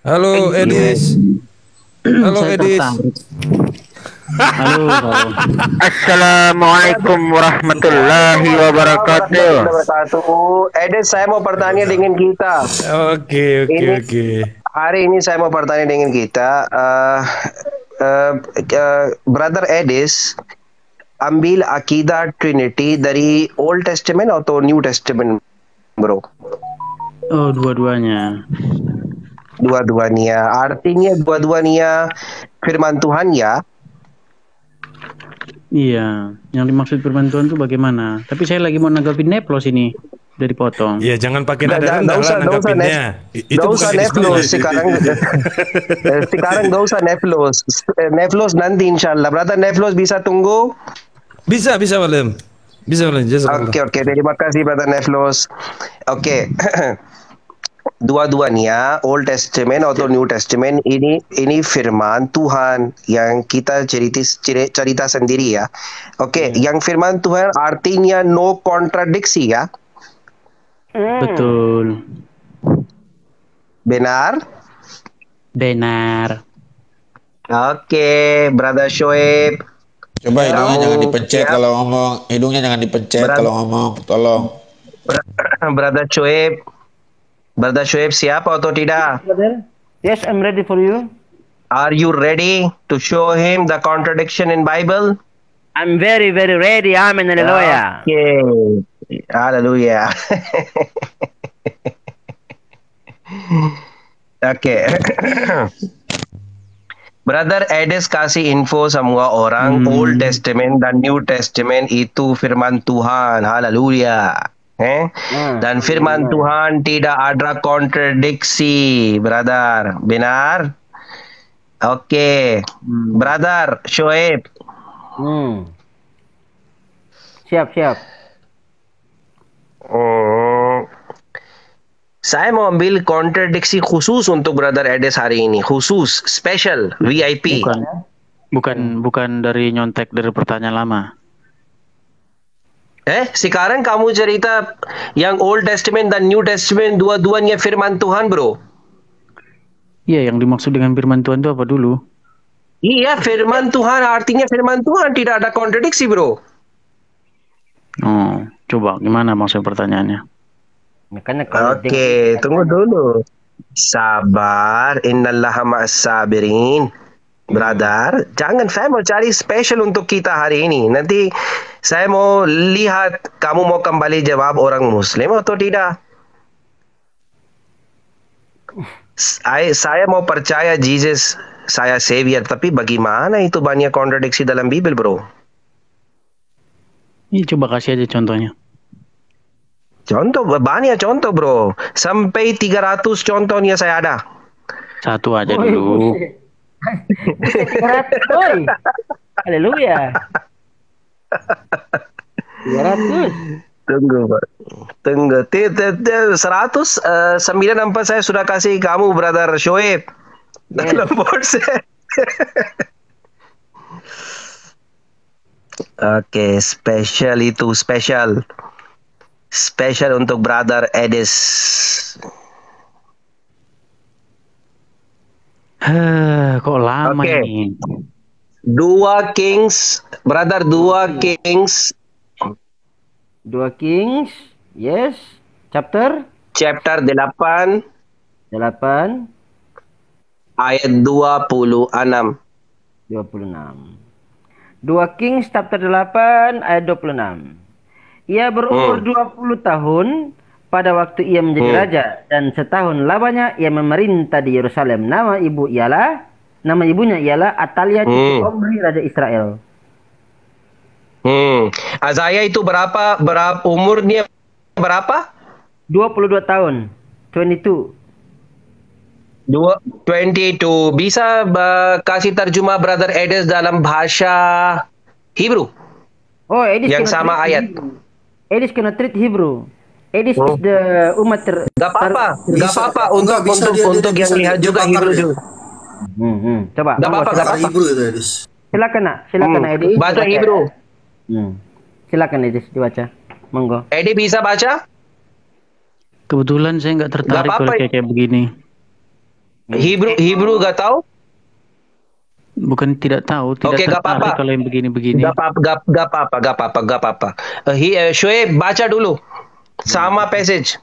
Halo Iya, Edis. Halo saya Edis. tertarik. Halo, halo. Assalamualaikum warahmatullahi wabarakatuh. Warahmatullahi wabarakatuh. Edes, saya mau bertanya dengan kita. Oke, oke, Ini oke. hari ini saya mau bertanya dengan kita. Brother Edis, ambil akidah Trinity dari Old Testament atau New Testament, bro? Oh, dua-duanya. Dua-duanya. Artinya dua-duanya firman Tuhan ya? Iya, yang dimaksud firman Tuhan itu bagaimana? Tapi saya lagi mau nanggapin Neplos ini dari potong. Ya jangan pakai nada Nggak rendah lah usah, nanggapinnya. Itu nggak bukan usah Edis Neflos Budi. sekarang. Sekarang nggak usah Neflos. Neflos nanti insyaallah. Brother Neflos bisa tunggu. Bisa, bisa Walem. Bisa Walem. Jazakallah. Oke, terima kasih Brother Neflos. Oke. Dua-duanya Old Testament atau New Testament ini firman Tuhan yang kita cerita sendiri ya. Oke, yang firman Tuhan artinya no kontradiksi ya. Betul. Benar? Benar. Oke, Brother Shoaib. Coba hidungnya Kamu jangan dipencet siap? kalau ngomong. Hidungnya jangan dipencet Berat. kalau ngomong. Tolong. Brother Shoaib. Brother Shoaib siap atau tidak? Brother, yes, I'm ready for you. Are you ready to show him the contradiction in Bible? I'm very, very ready. Amen. Hallelujah. Okay. Hallelujah. Oke. Brother Edis kasih info semua orang Old Testament dan New Testament itu firman Tuhan. Haleluya. Dan firman Tuhan tidak ada kontradiksi, brother. Benar? Oke. Brother Shoaib. Siap. Saya mau ambil kontradiksi khusus untuk Brother Edis hari ini. Khusus, special, VIP. Bukan dari nyontek dari pertanyaan lama. Sekarang kamu cerita yang Old Testament dan New Testament dua-duanya firman Tuhan, bro. Iya, yang dimaksud dengan firman Tuhan itu apa dulu? Iya, firman Tuhan artinya firman Tuhan, tidak ada kontradiksi, bro. Oh, coba gimana maksud pertanyaannya? Oke, tunggu dulu. Sabar, innallaha ma'as sabirin. Brother, jangan, saya mau cari special untuk kita hari ini. Nanti saya mau lihat kamu mau kembali jawab orang Muslim atau tidak. Saya mau percaya Jesus saya Savior, tapi bagaimana itu banyak kontradiksi dalam Bible, bro? Ini coba kasih aja contohnya. Contoh, banyak contoh, bro. Sampai 300 contohnya saya ada. Satu aja dulu. Haleluya. 300. Tunggu, Pak. Tunggu. 100, 94 saya sudah kasih kamu, Brother Shoaib. Dalam board saya. Oke, spesial itu, spesial. Spesial untuk Brother Edis. Kok lama ini? 2 Kings, Brother, 2 Kings. 2 Kings, yes. Chapter Chapter 8. 8. Ayat 26. 2 Kings chapter 8 ayat 26. Ia berumur 20 tahun pada waktu ia menjadi raja, dan setahun lamanya ia memerintah di Yerusalem. Nama ibunya ialah Atalia cucu Omri raja Israel. Azaya itu berapa umurnya berapa? 22 tahun. 22. 22. Bisa kasih terjemah Brother Edis dalam bahasa Hebrew? Oh, Edis yang sama ayat. Edis kena treat Hebrew. Edis is the umat Gak apa-apa untuk yang lihat juga Hebrew dulu. Coba. Gak apa-apa. Hebrew itu, Edis. Silakan Edis. Baca Hebrew. Silakan Edis dibaca. Monggo. Edis bisa baca? Kebetulan saya nggak tertarik Nggak apa-apa. kalau kayak begini. Hebrew gak tahu? Bukan tidak tahu, tidak Oke, gak tertarik apa-apa. kalau yang begini-begini. Gak apa-apa. Shoaib baca dulu. Sama passage.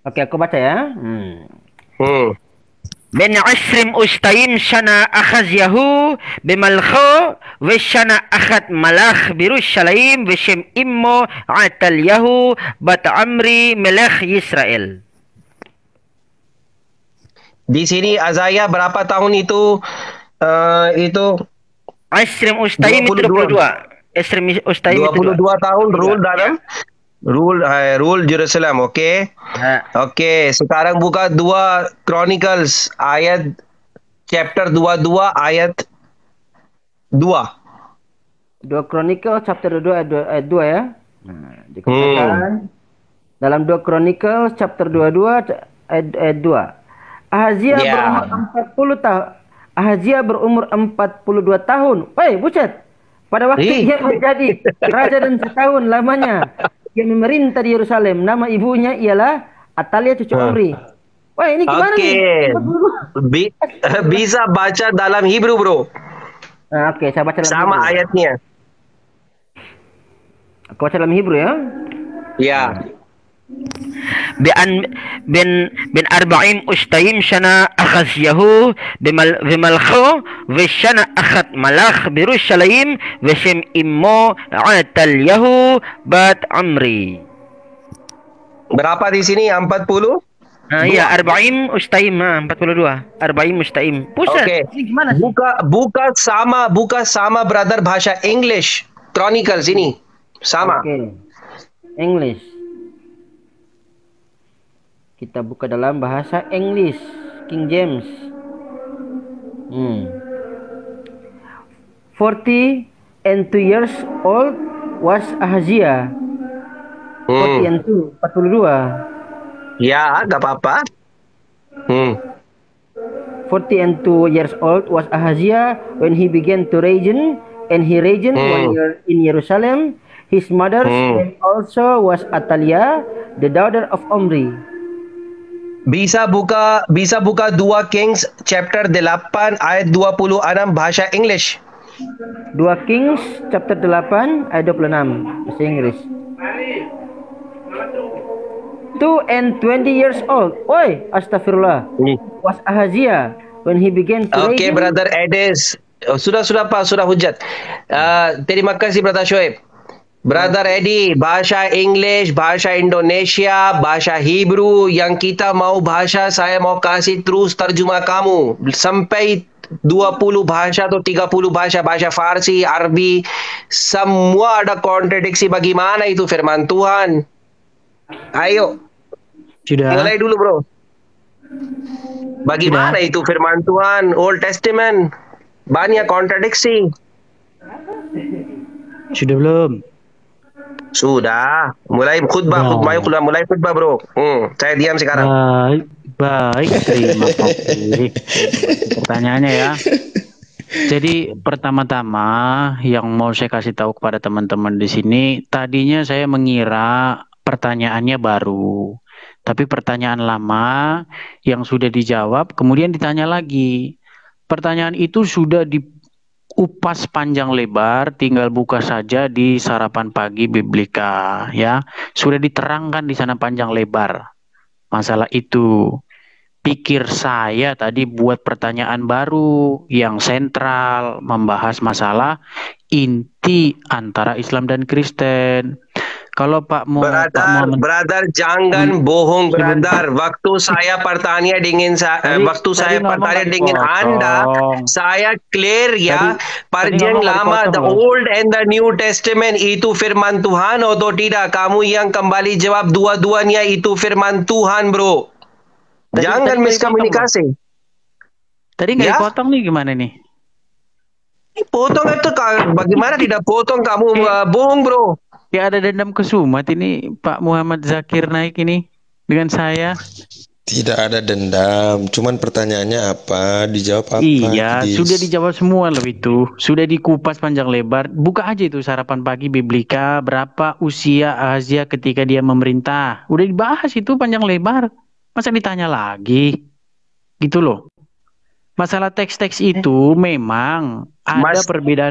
Oke, aku baca ya. Ben Asrim Ustaim Shana Akhaz Yahu Bimalkho Veshana Akhat Malach Birushalaim Veshem Immo Atal Yahu Bat Amri Melech Yisrael. Di sini Azaya berapa tahun itu? Asrim Ustaim itu 22. Asrim Ustaim itu 22 tahun rule dalam rule Jerusalem, oke? Oke, sekarang buka 2 Chronicles ayat chapter 22 ayat 2. 2 Chronicle chapter 22 ayat 2 ya. Nah, dikatakan dalam 2 Chronicle chapter 22 ayat 2. Ahazia berumur 42 tahun. Woi, buset. Pada waktu ia menjadi raja dan setahun lamanya ia memerintah di Yerusalem. Nama ibunya ialah Atalia cucu Omri. Wah, ini gimana nih? Bisa baca dalam Hebrew, bro. Oke, saya baca dalam sama Hebrew. Ayatnya. Aku baca dalam Hebrew ya. Ya. Ben arba'im ustayim shana akhaz yahu bimalkho veshana akhat malach birushalayim veshem immo atal yahu bat amri. Berapa di sini? 40? Iya, arba'im ustayim, 42. Arba'im ustayim. Pusat. Oke. Ini gimana sih? Buka sama brother bahasa English. Chronicles ini. Sama. Oke. English. Kita buka dalam bahasa English, King James. 40 and 2 years old was Ahaziah. 40 and 2, 42. Ya, gak apa-apa. 40 and 2 years old was Ahaziah when he began to reign, and he reigned 1 year in Jerusalem. His mother's name also was Atalia, the daughter of Omri. Bisa buka 2 Kings chapter 8 ayat 26 bahasa English. 2 Kings chapter 8 ayat 26 bahasa Inggris. 2 and 20 years old. Oi, astagfirullah. Was Ahaziah when he began to reign. Oke, brother Edis. Sudah Pak, sudah hujat. Terima kasih brother Shoaib. Brother Eddie, bahasa English, bahasa Indonesia, bahasa Hebrew, yang kita mau bahasa, saya mau kasih terus terjemah kamu. Sampai 20 bahasa atau 30 bahasa, bahasa Farsi, Arabi, semua ada kontradiksi. Bagaimana itu firman Tuhan? Ayo. Sudah. Mulai dulu, bro. Bagaimana itu firman Tuhan? Old Testament. Banyak kontradiksi. Sudah belum? Sudah. Mulai khutbah, mulai khutbah, bro. Saya diam sekarang. Baik. Terima kasih. Pertanyaannya ya. Jadi pertama-tama yang mau saya kasih tahu kepada teman-teman di sini, tadinya saya mengira pertanyaannya baru. Tapi pertanyaan lama yang sudah dijawab, kemudian ditanya lagi. Pertanyaan itu sudah diupas panjang lebar, tinggal buka saja di Sarapan Pagi Biblika, ya. Sudah diterangkan di sana panjang lebar masalah itu. Pikir saya tadi buat pertanyaan baru yang sentral, membahas masalah inti antara Islam dan Kristen. Kalau Pak Brother, jangan bohong, brother. Waktu saya bertanya dengan Anda, saya clear ya. Perjanjian lama, the Old and the New Testament itu firman Tuhan atau tidak? Kamu yang kembali jawab dua-duanya itu firman Tuhan, bro. Jangan miskomunikasi. Tadi nggak dipotong nih, gimana nih? Potong itu, bagaimana tidak potong? Kamu bohong, bro. Ya ada dendam kesumat ini Pak Muhammad Zakir naik ini dengan saya. Tidak ada dendam, cuman pertanyaannya apa, dijawab apa? Iya, sudah dijawab semua loh itu. Sudah dikupas panjang lebar. Buka aja itu Sarapan Pagi Biblika, berapa usia Ahazia ketika dia memerintah. Udah dibahas itu panjang lebar. Masa ditanya lagi? Gitu loh. Masalah teks-teks itu memang ada Mas, perbedaan.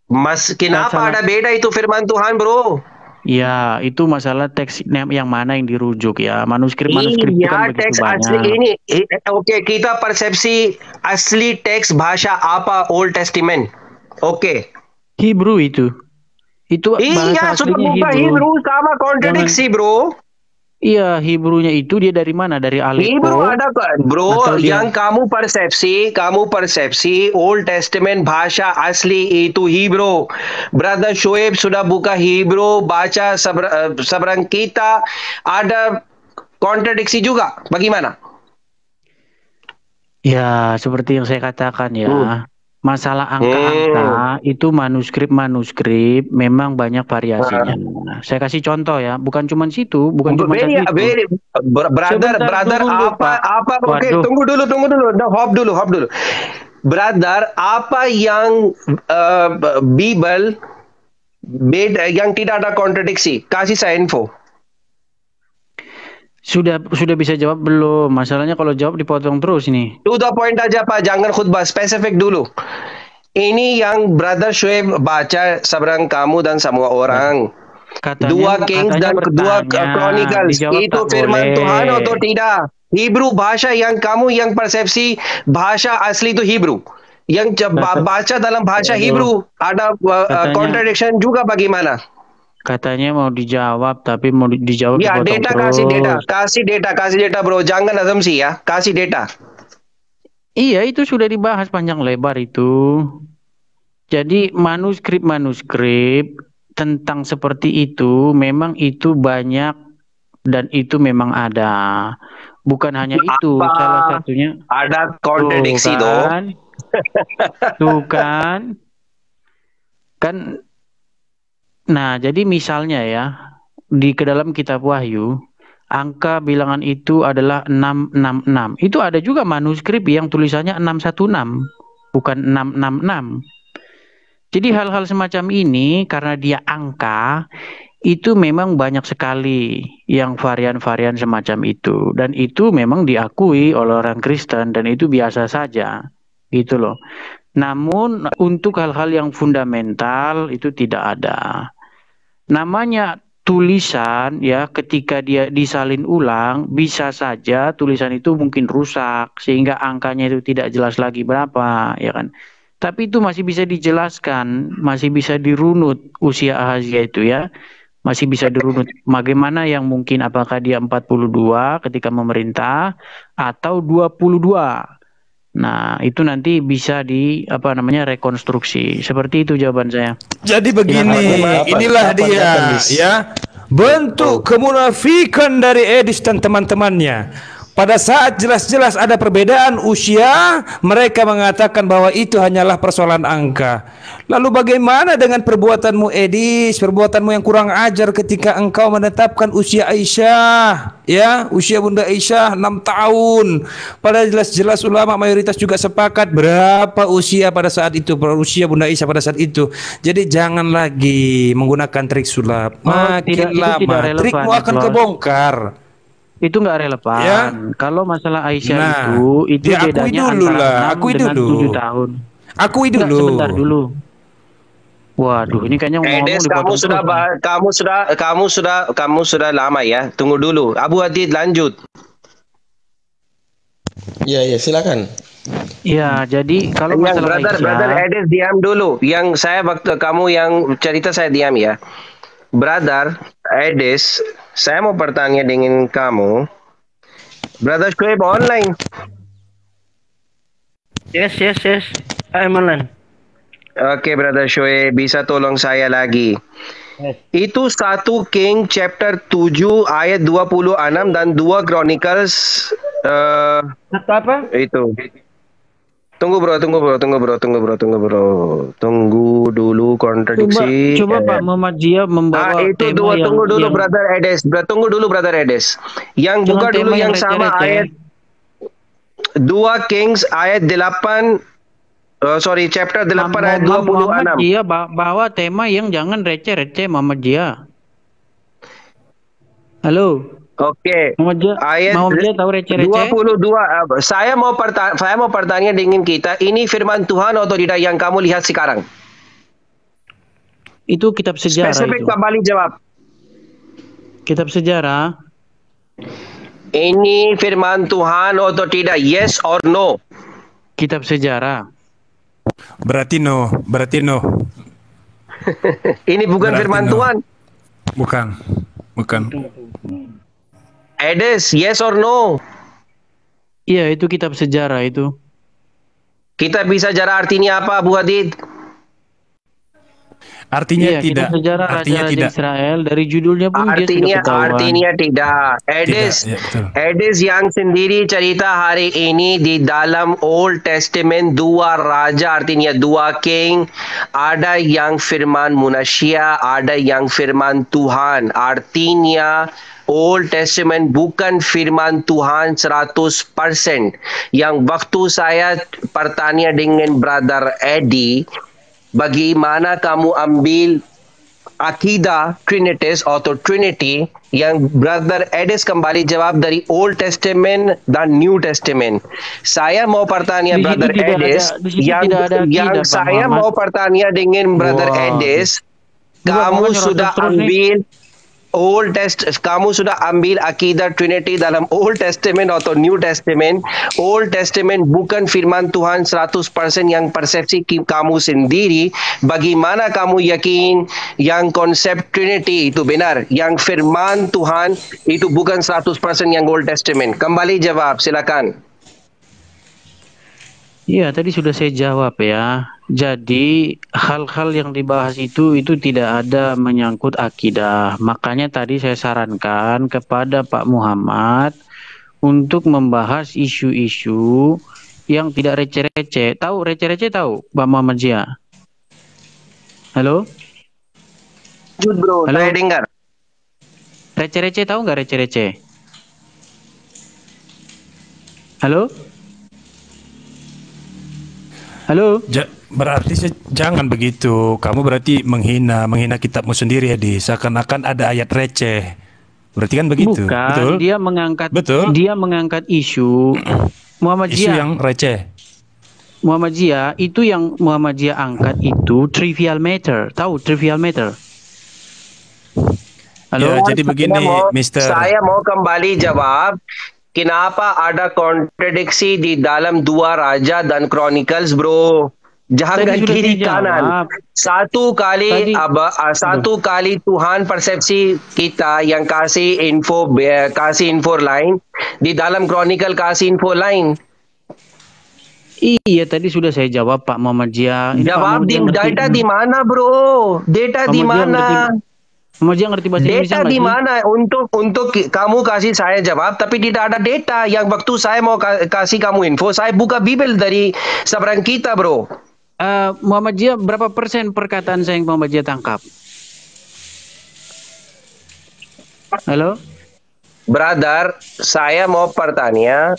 Mas, kenapa Masalah- ada beda itu firman Tuhan, bro? Ya, itu masalah teks yang mana yang dirujuk ya. Manuskrip itu kan Iya, begitu teks asli banyak. ini. Oke, kita persepsi asli teks bahasa apa Old Testament. Oke. Hebrew itu. Itu Iya, bahasa sudah aslinya buka Hebrew sama kontradiksi, bro. Iya, Hebrew-nya itu dia dari mana? Dari Hebrew Aleppo. ada, bro, Atau dia- yang kamu persepsi Old Testament bahasa asli itu Hebrew. Brother Shoaib sudah buka Hebrew, baca seberang kita ada kontradiksi juga. Bagaimana? Ya, seperti yang saya katakan ya. Masalah angka-angka itu manuskrip memang banyak variasinya. Saya kasih contoh ya, bukan cuma situ, bukan cuma satu itu. Brother, Sebentar dulu, Pak. apa? Oke, Waduh. tunggu dulu. No, hop dulu. Brother, apa yang Bible beda yang tidak ada kontradiksi? Kasih saya info. Sudah bisa jawab belum? Masalahnya kalau jawab dipotong terus ini. To the point aja, Pak. Jangan khutbah, spesifik dulu. Ini yang Brother Shoaib baca seberang kamu dan semua orang. Dua Kings dan dua Chronicles. Itu firman Tuhan atau tidak? Hebrew bahasa yang kamu yang persepsi bahasa asli itu Hebrew. Yang baca dalam bahasa Hebrew ada contradiction juga bagaimana? Katanya mau dijawab, tapi mau dijawab Ya, dipotong data terus. kasih data bro, jangan asumsi ya, kasih data. Iya, itu sudah dibahas panjang lebar itu. Jadi manuskrip tentang seperti itu memang itu banyak dan itu memang ada. Bukan hanya itu, salah satunya ada kontradiksi kan? Tuh kan. Kan. Nah, jadi misalnya ya, ke dalam kitab Wahyu, angka bilangan itu adalah 666. Itu ada juga manuskrip yang tulisannya 616, bukan 666. Jadi hal-hal semacam ini karena dia angka, itu memang banyak sekali yang varian-varian semacam itu. Dan itu memang diakui oleh orang Kristen dan itu biasa saja. Gitu loh. Namun untuk hal-hal yang fundamental itu tidak ada. Namanya tulisan ya, ketika dia disalin ulang bisa saja tulisan itu mungkin rusak sehingga angkanya itu tidak jelas lagi berapa, ya kan. Tapi itu masih bisa dijelaskan, masih bisa dirunut usia Ahazia itu ya. Masih bisa dirunut bagaimana yang mungkin, apakah dia 42 ketika memerintah atau 22. Nah, itu nanti bisa rekonstruksi. Seperti itu jawaban saya. Jadi begini, inilah dia ya bentuk kemunafikan dari Edis dan teman-temannya. Pada saat jelas-jelas ada perbedaan usia, mereka mengatakan bahwa itu hanyalah persoalan angka. Lalu bagaimana dengan perbuatanmu Edis, perbuatanmu yang kurang ajar ketika engkau menetapkan usia Aisyah, ya, usia Bunda Aisyah 6 tahun. Padahal jelas-jelas ulama mayoritas juga sepakat berapa usia pada saat itu, usia Bunda Aisyah pada saat itu. Jadi jangan lagi menggunakan trik sulap. Makin lama trikmu akan kebongkar. Itu nggak relevan. Ya? Kalau masalah Aisyah itu bedanya dulu antara 6 dengan 7 tahun. Akui dulu. Sebentar dulu. Waduh, ini kayaknya Edes, kamu sudah lama ya. Tunggu dulu. Abu Hadid lanjut. Ya, silakan. Ya, jadi kalau masalah brother Edes diam dulu. Yang saya waktu kamu yang cerita saya diam ya. Brother Edis, saya mau bertanya dengan kamu. Brother Shoaib online. Yes. I'm online. Oke, Brother Shoaib, bisa tolong saya lagi. Yes. Itu 1 King chapter 7 ayat 26 dan 2 Chronicles Satu apa? itu. Tunggu dulu kontradiksi. Coba Pak Muhammad Zia membawa itu tema tunggu dulu Brother Edes. Tunggu dulu Brother Edes. Yang buka dulu yang sama ayat 2 Kings ayat 8 chapter 8 ayat 26. Muhammad Zia bawa tema yang jangan receh-receh Muhammad Zia. Halo. Oke. Ayat Muhammadiyah tahu receh-receh? 22. Saya mau bertanya dengan kita, ini firman Tuhan atau tidak yang kamu lihat sekarang? Itu kitab sejarah Spesifik itu. kembali jawab. Kitab sejarah. Ini firman Tuhan atau tidak? Yes or no? Kitab sejarah. Berarti no. Ini bukan Berarti firman no. Tuhan. Bukan. Edes, yes or no? Iya, itu kitab sejarah itu. Kita bisa cara artinya apa, Bu Hadid? Artinya Iya, kitab tidak. sejarah Artinya Raja-Raja tidak. Israel dari judulnya pun dia sudah ketahuan. Artinya tidak. Edes, Tidak, ya, betul. Edes yang sendiri cerita hari ini di dalam Old Testament 2 Raja, artinya 2 King. Ada yang firman manusia, ada yang firman Tuhan. Artinya Old Testament bukan firman Tuhan 100%. Yang waktu saya bertanya dengan Brother Eddie, bagaimana kamu ambil akidah Trinitas atau Trinity, yang Brother Edes kembali jawab dari Old Testament dan New Testament. Saya mau bertanya Di situ Brother tidak Edes, ada- di situ tidak ada akidah, Pak saya Muhammad. mau bertanya dengan Brother Wah. Edes, Bukan, kamu Muhammad, sudah terus nih. ambil kamu sudah ambil akidah Trinity dalam Old Testament atau New Testament. Old Testament bukan firman Tuhan 100% yang persepsi kamu sendiri. Bagaimana kamu yakin yang konsep Trinity itu benar? Yang firman Tuhan itu bukan 100% yang Old Testament. Kembali jawab, silakan. Iya, tadi sudah saya jawab ya. Jadi hal-hal yang dibahas itu tidak ada menyangkut akidah. Makanya tadi saya sarankan kepada Pak Muhammad untuk membahas isu-isu yang tidak receh-receh. Tahu receh-receh tahu, Pak Muhammadiyah? Halo? Lanjut bro, Halo? saya dengar. Receh-receh tahu nggak receh-receh? Halo? Halo? Berarti jangan begitu. Kamu berarti menghina kitabmu sendiri ya, seakan-akan ada ayat receh. Berarti kan begitu. Bukan, Betul? Betul. dia mengangkat isu Muhammadiyah. Isu yang receh. Muhammadiyah itu yang Muhammadiyah angkat itu trivial matter. Tahu trivial matter? Halo? Ya, jadi begini, Mister. Saya mau kembali jawab. Kenapa ada kontradiksi di dalam 2 Raja dan Chronicles, bro? Jangan Tadi sudah kiri saya kanan. jawab. Satu kali Tuhan persepsi kita yang kasih info lain, di dalam Chronicle kasih info lain. Iya, tadi sudah saya jawab Pak Muhammadiyah. Ini Pak Jawab Muhammadiyah ngerti- data di mana, bro? Data di mana? Muhammadiyah ngerti bahasa Indonesia Data nggak di sih? mana? Untuk kamu kasih saya jawab, tapi tidak ada data. Yang waktu saya mau kasih kamu info, saya buka Bible dari seberang kita, bro. Muhammadiyah berapa persen perkataan saya yang Muhammadiyah tangkap? Halo? Brother, saya mau bertanya.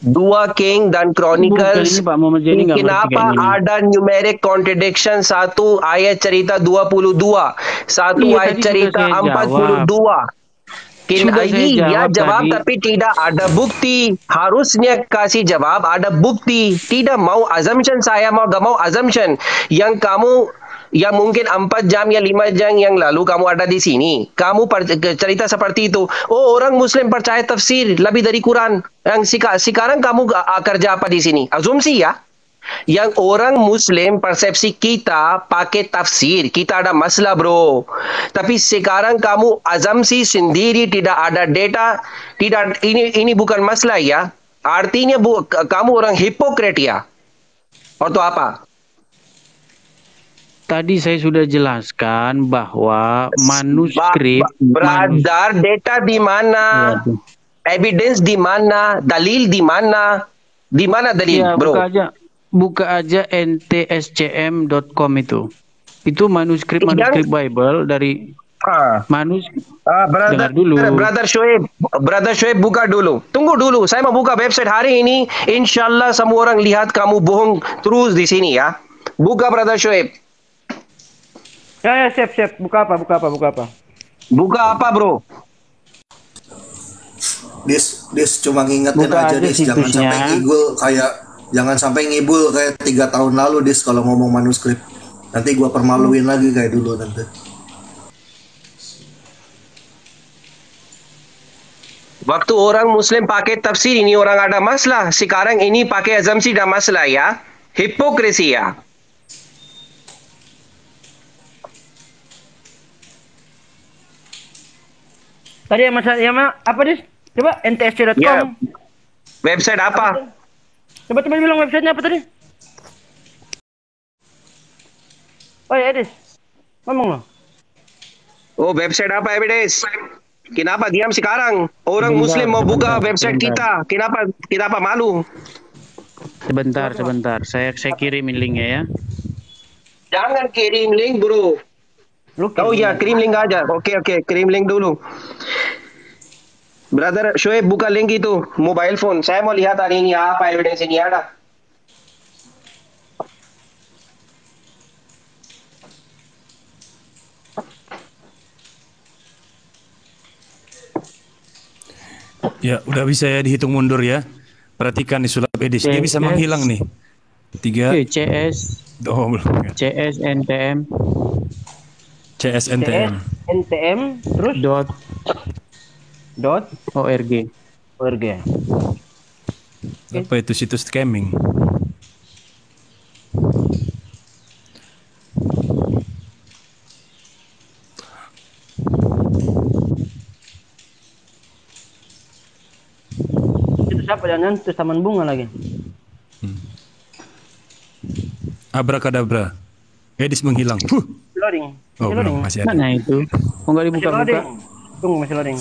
2 King dan Chronicles, Bukan, ini Pak Muhammadiyah ini nggak ngerti kenapa kayaknya ini. ada numeric contradiction? Satu ayat cerita 22, satu Iya, ayat tadi cerita sudah saya 42. Sudah saya Dia jawab tadi. tapi tidak ada bukti. Harusnya kasih jawab ada bukti. Tidak mau assumption, saya mau gak mau assumption. Yang kamu yang mungkin 4 jam ya 5 jam yang lalu kamu ada di sini. Kamu cerita seperti itu. Oh, orang Muslim percaya tafsir lebih dari Quran. Yang sekarang kamu kerja apa di sini? Asumsi ya. Yang orang Muslim persepsi kita pakai tafsir. Kita ada masalah, bro. Tapi sekarang kamu asumsi sendiri, tidak ada data. Tidak, ini bukan masalah ya. Artinya kamu orang hipokrit ya. Atau apa? Tadi saya sudah jelaskan bahwa manuskrip Brother, data di mana? Waduh. Evidence di mana? Dalil di mana? Di mana dalil, Ya, bro? buka aja ntscm.com itu. Itu manuskrip Bible dari dengar dulu. Brother Shoaib buka dulu. Tunggu dulu, saya mau buka website hari ini. Insyaallah semua orang lihat kamu bohong terus di sini ya. Buka Brother Shoaib. Ya, siap. Buka apa? Buka apa, bro? Dis cuma ngingetin Buka aja aja Dis, jangan situsnya. sampai ngibul kayak 3 tahun lalu Dis kalau ngomong manuskrip. Nanti gua permaluin lagi kayak dulu nanti. Waktu orang Muslim pakai tafsir ini orang ada masalah. Sekarang ini pakai asumsi ada masalah ya. Hipokrisi ya. Tadi yang apa Dis? Coba ntsc.com. Ya. Website apa? Coba bilang websitenya apa tadi? Oh ya Dis, ngomong loh. Oh, website apa Evides? Kenapa diam sekarang? Orang Muslim mau buka website kita. Kenapa malu? Sebentar. Saya kirimin linknya ya. Jangan kirim link bro. Kau ya kirim link aja. Oke, kirim link dulu. Brother Shoaib buka link itu. Mobile phone. Saya mau lihat hari ini apa evidence ini ada. Ya, udah bisa ya dihitung mundur ya. Perhatikan di sulap edis. Dia bisa menghilang nih. 3. CS. Oh, belum. CSNTM. CSNTM. NTM terus dot org. Apa itu situs scamming? Itu siapa jangan terus taman bunga lagi. Abrakadabra. Edis menghilang. Loading. Oh, belum, masih ada. Mana itu? Kok nggak dibuka-buka? Tunggu masih loading.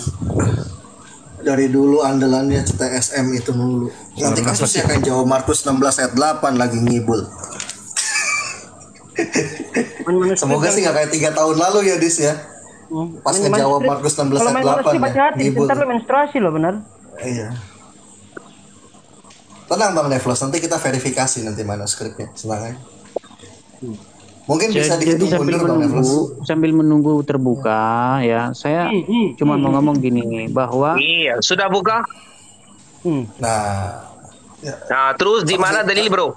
Dari dulu andalannya CTSM itu mulu. Nanti kasusnya kan Jawa Markus 16 ayat 8 lagi ngibul. Semoga sih nggak kayak 3 tahun lalu ya Dis ya. Pas ngejawab Markus 16 ayat 8 ya, ngibul. Ntar lo menstruasi lo benar. Iya. Tenang Bang Nevlos, nanti kita verifikasi nanti manuskripnya. Senang aja. Mungkin bisa dihitung mundur Bang Nevlos. Sambil menunggu terbuka ya, saya cuma mau ngomong gini nih, bahwa Iya, sudah buka? Nah, ya. Nah, terus di mana dalil, Bro?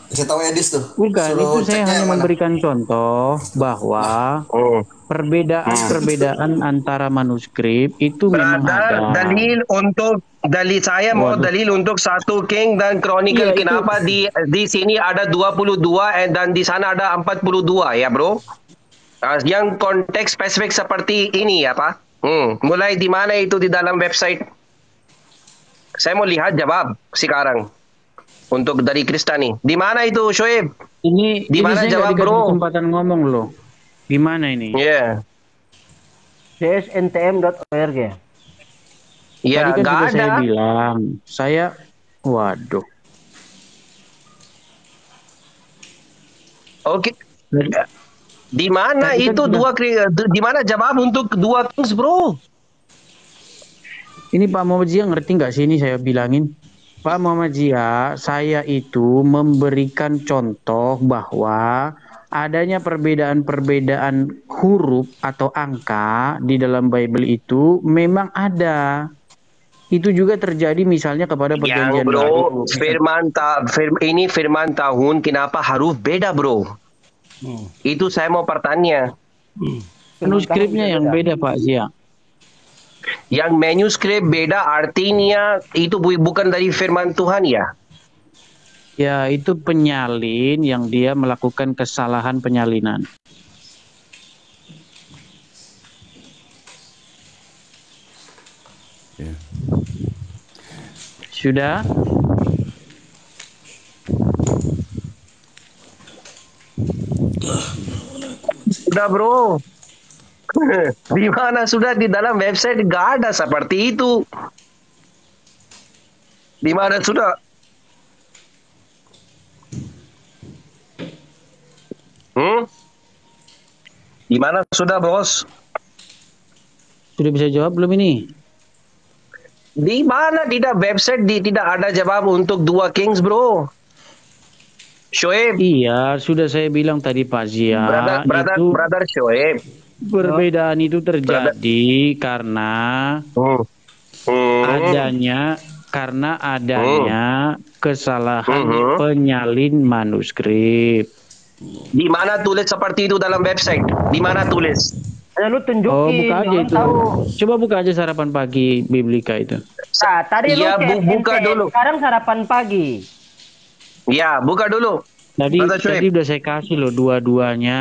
Saya tahu Edis tuh. bukan, Suruh itu saya ceknya hanya mana. memberikan contoh bahwa perbedaan antara manuskrip itu memang ada. Dalil saya mau dalil untuk 1 King dan Chronicle. Iya, Kenapa di sini ada 22 dan di sana ada 42 ya, Bro? Yang konteks spesifik seperti ini ya, Pak. Mulai di mana itu di dalam website? Saya mau lihat jawab sekarang. Untuk dari Kristani. Di mana itu, Shoaib? Di mana saya jawab, nggak dikasih Bro? kesempatan ngomong loh. Gimana ini? Iya. csntm.org. Iya, Tadi kan nggak sudah ada. saya bilang, waduh. Oke. Di mana Tadi kan itu sudah- di mana jawab untuk 2 Kings, Bro? Ini Pak Muhammadiyah ngerti nggak sih ini saya bilangin? Pak Muhammadiyah, saya itu memberikan contoh bahwa adanya perbedaan-perbedaan huruf atau angka di dalam Bible itu memang ada. Itu juga terjadi misalnya kepada perjanjian baru. Ini firman tahun, kenapa harus beda, Bro? Itu saya mau bertanya. Manuskripnya yang beda Pak Zia. Yang manuskrip beda artinya itu bukan dari firman Tuhan ya? Ya, itu penyalin yang dia melakukan kesalahan penyalinan. Sudah? Sudah, Bro. Di mana sudah di dalam website nggak ada seperti itu. Di mana sudah? Di mana sudah, Bos? Sudah bisa jawab belum ini? Di mana tidak website tidak ada jawab untuk 2 Kings, Bro? Shoaib. Iya, sudah saya bilang tadi Pak Zia. Brother Shoaib. Perbedaan itu terjadi karena karena adanya kesalahan penyalin manuskrip. Di mana tulis seperti itu dalam website? Di mana tulis? Lu tunjukin. Oh, buka aja itu. Tahu. Coba buka aja sarapan pagi Biblika itu. Nah, tadi ya, buka dulu. Sekarang sarapan pagi. Ya, buka dulu. Tadi udah saya kasih loh dua-duanya.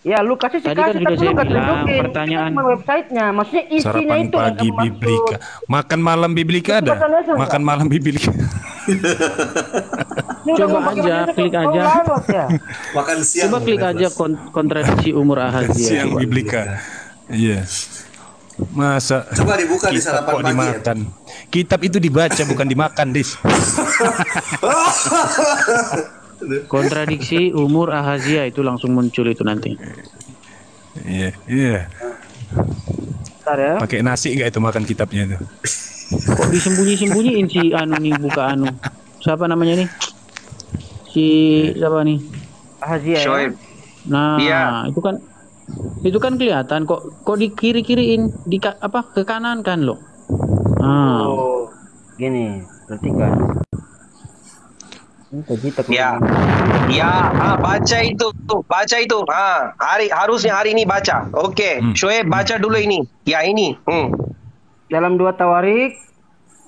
Ya, lu kasih Tadi kan sudah saya bilang pertanyaan websitenya, maksudnya isinya sarapan itu pagi Biblika. Makan malam Biblika ada. Makan malam Biblika. Coba aja klik aja. Makan siang. Coba klik aja kontradiksi umur Ahazia. Siang Biblika. Iya. Masa coba dibuka di sarapan pagi. Dimakan. Kitab itu dibaca bukan dimakan, Dis. Kontradiksi umur Ahazia itu langsung muncul itu nanti. Iya, iya. Ya. Pakai nasi enggak itu makan kitabnya itu? Kok disembunyi-sembunyiin si anu nih, buka anu. Siapa namanya nih? Si siapa nih? Ahazia. Ya? Nah, itu kan kelihatan kok di kiri-kiriin di ke kanan kan lo. Oh, gini, perhatikan. Baca itu. Harusnya hari ini baca. Oke, Shoaib baca dulu ini. Ya ini. Dalam 2 Tawarik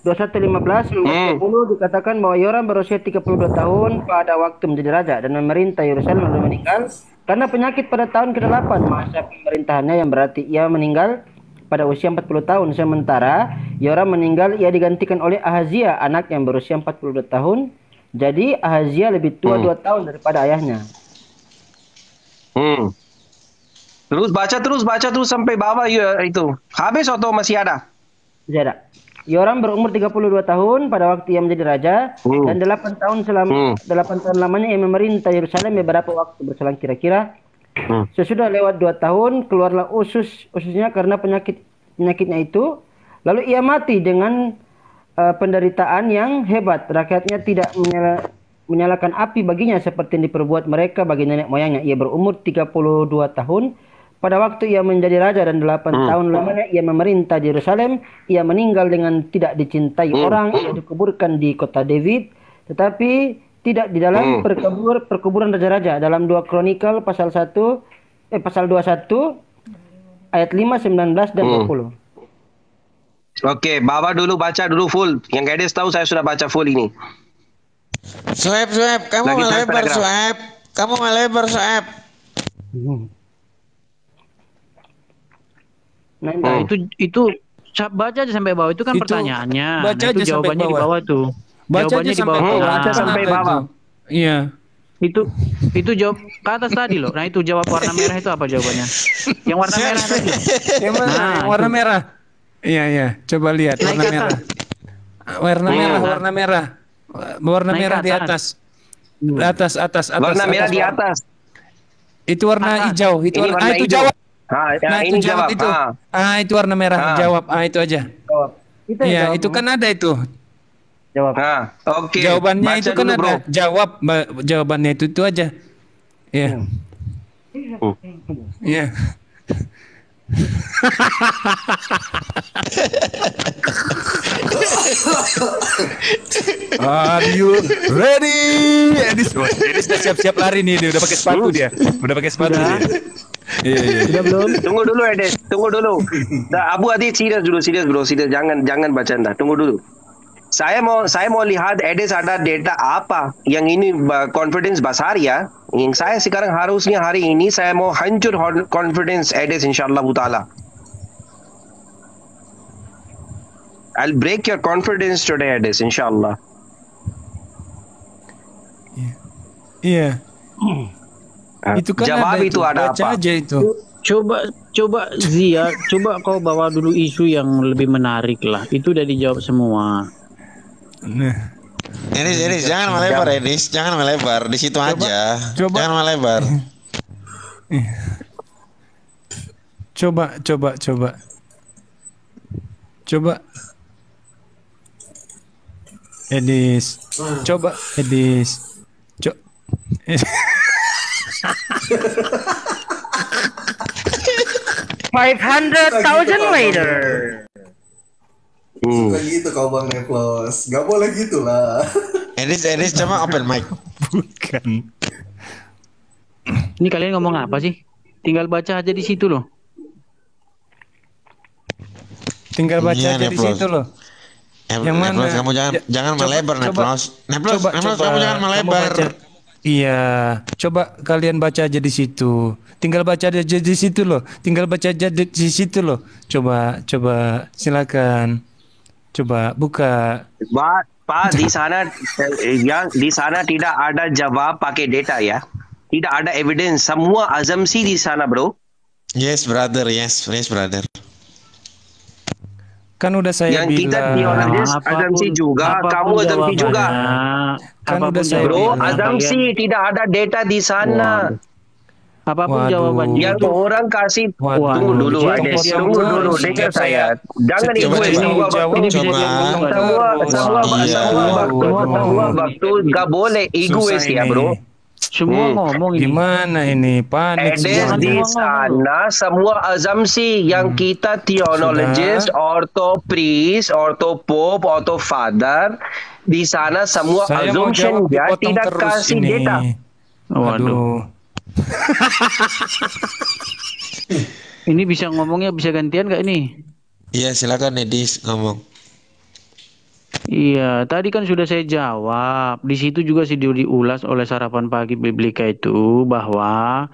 21:15 20 dikatakan bahwa Yoram berusia 32 tahun pada waktu menjadi raja dan memerintah Yerusalem lalu meninggal karena penyakit pada tahun ke-8 masa pemerintahannya, yang berarti ia meninggal pada usia 40 tahun. Sementara Yoram meninggal, ia digantikan oleh Ahazia, anak yang berusia 42 tahun. Jadi Ahazia lebih tua 2 tahun daripada ayahnya. Terus baca terus sampai bawah itu. Habis atau masih ada? Masih ada. Yoram berumur 32 tahun pada waktu ia menjadi raja dan 8 tahun lamanya ia memerintah Yerusalem. Beberapa waktu berselang kira-kira. Sesudah lewat 2 tahun keluarlah ususnya karena penyakitnya itu. Lalu ia mati dengan penderitaan yang hebat. Rakyatnya tidak menyalakan api baginya seperti yang diperbuat mereka bagi nenek moyangnya. Ia berumur 32 tahun pada waktu ia menjadi raja dan 8 tahun lamanya ia memerintah di Yerusalem. Ia meninggal dengan tidak dicintai orang. Ia dikuburkan di kota David, tetapi tidak di dalam perkuburan raja-raja. Dalam 2 Kronikal pasal 21 ayat 5, 19 dan 20. Oke, bawa dulu, baca dulu full. Yang Gadis tahu saya sudah baca full ini. Shoaib, kamu melebar, Shoaib. Nah, itu baca aja sampai bawah, itu kan pertanyaannya. Baca aja jawabannya sampai bawah. Di bawah tuh. Baca aja sampai bawah. Iya. Itu jawab ke atas tadi loh. Nah, itu jawab warna merah itu apa jawabannya? Yang warna merah tadi. Yang mana? Yang warna merah. Iya. Coba lihat warna merah. Warna merah di atas. Atas. Warna merah di atas. Itu warna hijau. Itu itu jawab. Itu jawab itu. Itu warna merah. Jawab. Itu aja. Iya, itu kan ada itu. Jawab. Oke. Jawabannya itu kan ada. Jawab. Jawabannya itu aja. Iya. Iya. Are you ready? Edis sudah siap-siap lari nih, dia udah pakai sepatu dia. Iya. Sudah belum? Tunggu dulu Edis, tunggu dulu. Abu Adi serius bro, jangan bercanda. Tunggu dulu. Saya mau lihat Edis ada data apa yang ini confidence besar ya. Yang saya sekarang harusnya hari ini saya mau hancur confidence Edis insyaallah taala. I'll break your confidence today Edis insyaallah. Iya. Itu kan jawab ada itu ada baca apa? Aja itu. Coba Zia, coba kau bawa dulu isu yang lebih menarik lah. Itu udah dijawab semua. Nah. Edis, jangan melebar, Edis. Jangan melebar. Di situ aja. Jangan melebar. Coba. Edis. Coba, Edis. 500,000 later. Suka gitu kau Bang Neplos. Gak boleh gitu lah. Edis coba open mic. Bukan. Ini kalian ngomong apa sih? Tinggal baca aja di situ loh. Tinggal baca Iya, aja di Neplos. situ loh. Yang mana? Neplos, kamu jangan melebar, Neplos. Neplos, kamu jangan melebar. Iya, coba kalian baca aja di situ. Tinggal baca aja di situ loh. Tinggal baca aja di situ loh. Coba silakan. Coba buka. Pak, di sana tidak ada jawab pakai data ya. Tidak ada evidence, semua asumsi di sana, bro. Yes, brother. Yes, brother. Kan udah saya Yang kita bilang. theologis asumsi juga, kamu asumsi juga. Kan udah saya Bro, bilang. asumsi tidak ada data di sana. Apapun Waduh. jawabannya Yang itu. orang kasih Waduh. tunggu dulu, Dia Ades. potong Tunggu terus. dulu, dengar Setiap saya. Jangan setiap egois. saya Semua jawab, waktu, dia potong semua waktu gak boleh egois Susah ya, ini. bro. Semua ngomong ini. Gimana ini? Panik Ades semua di nih. sana semua asumsi yang kita theologist, ortho priest, ortho pope, ortho father di sana semua Saya mau assumption jawab ya dipotong tidak terus kasih ini. data. Waduh. Ini bisa ngomongnya bisa gantian gak ini? Iya, silakan Edis ngomong. Iya, tadi kan sudah saya jawab. Di situ juga sudah diulas oleh Sarapan Pagi Biblika itu bahwa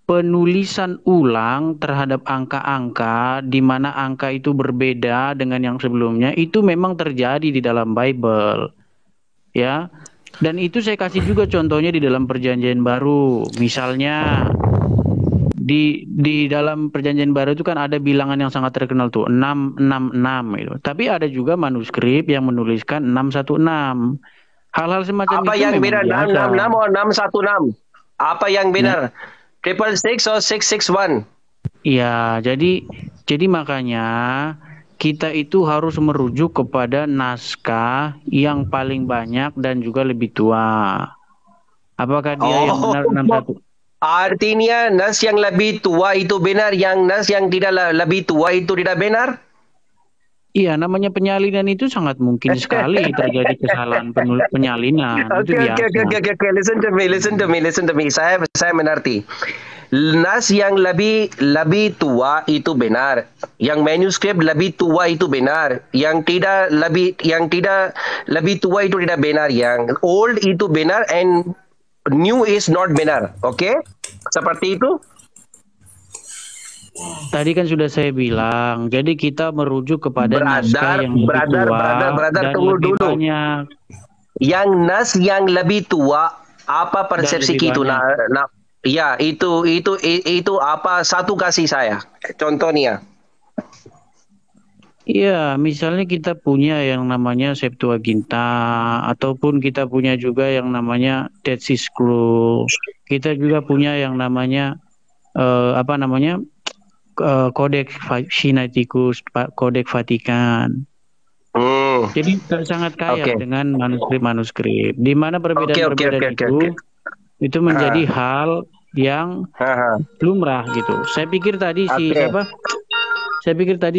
penulisan ulang terhadap angka-angka di mana angka itu berbeda dengan yang sebelumnya itu memang terjadi di dalam Bible. Ya. Dan itu saya kasih juga contohnya di dalam Perjanjian Baru. Misalnya di dalam Perjanjian Baru itu kan ada bilangan yang sangat terkenal tuh 666 gitu. Tapi ada juga manuskrip yang menuliskan 616. Hal-hal semacam Apa itu yang memang benar biasa. 666 atau 616? Apa yang benar? 666 atau 661? Iya, jadi makanya kita itu harus merujuk kepada naskah yang paling banyak dan juga lebih tua. Apakah dia yang benar 61? Artinya nas yang lebih tua itu benar, yang nas yang tidak lebih tua itu tidak benar? Iya, namanya penyalinan itu sangat mungkin sekali terjadi kesalahan penyalinan. Itu biasa. Okay. Listen to me. Saya mengerti. Nas yang lebih tua itu benar. Yang manuskrip lebih tua itu benar. Yang tidak lebih tua itu tidak benar. Yang old itu benar and new is not benar. Okay? Seperti itu? Tadi kan sudah saya bilang, jadi kita merujuk kepada naskah yang lebih tua brother, dan tunggu lebih dulu. banyak. Yang nas yang lebih tua, apa persepsi lebih itu? Ya, itu apa? Satu kasih saya. Contohnya. Iya, misalnya kita punya yang namanya Septuaginta, ataupun kita punya juga yang namanya Dead Sea Scrolls. Kita juga punya yang namanya Codex Sinaiticus, Codex Vatikan. Jadi sangat kaya dengan manuskrip-manuskrip. Di mana perbedaan-perbedaan itu menjadi hal yang lumrah gitu. Saya pikir tadi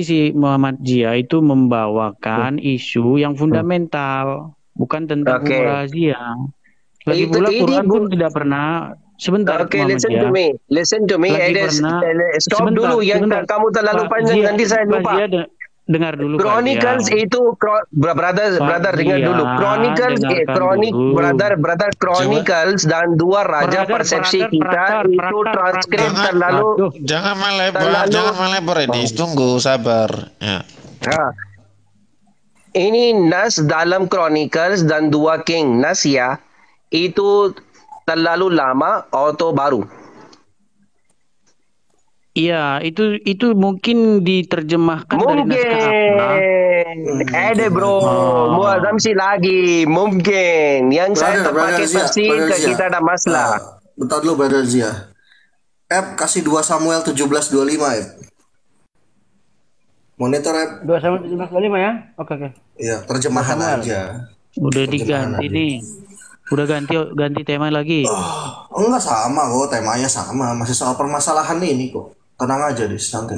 si Muhammad Zia itu membawakan isu yang fundamental, bukan tentang rahasia. Lagi pula Quran pun tidak pernah. Sebentar, Muhammad Zia. Listen to me. Stop dulu yang kamu terlalu panjang, nanti saya lupa. Dengar dulu, Chronicles itu brother dengar dulu. Chronicles dan dua raja persepsi kita itu transkrip terlalu. Jangan melebar, Edis. Tunggu, sabar. Ya. Ini nas dalam Chronicles dan dua king nas ya itu terlalu lama atau baru? Iya, itu mungkin diterjemahkan dari naskah apa? Ada bro, mau asumsi lagi, mungkin. Yang saya terpakai versi kita ada masalah. Bentar dulu Brother Zia. Kasih 2 Samuel 17:25 Monitor 2 Samuel 17:25 ya. Oke. Iya, terjemahan aja. Udah diganti nih. Udah ganti tema lagi. Enggak sama kok, temanya sama, masih soal permasalahan ini kok. Tenang aja, Dis, santai.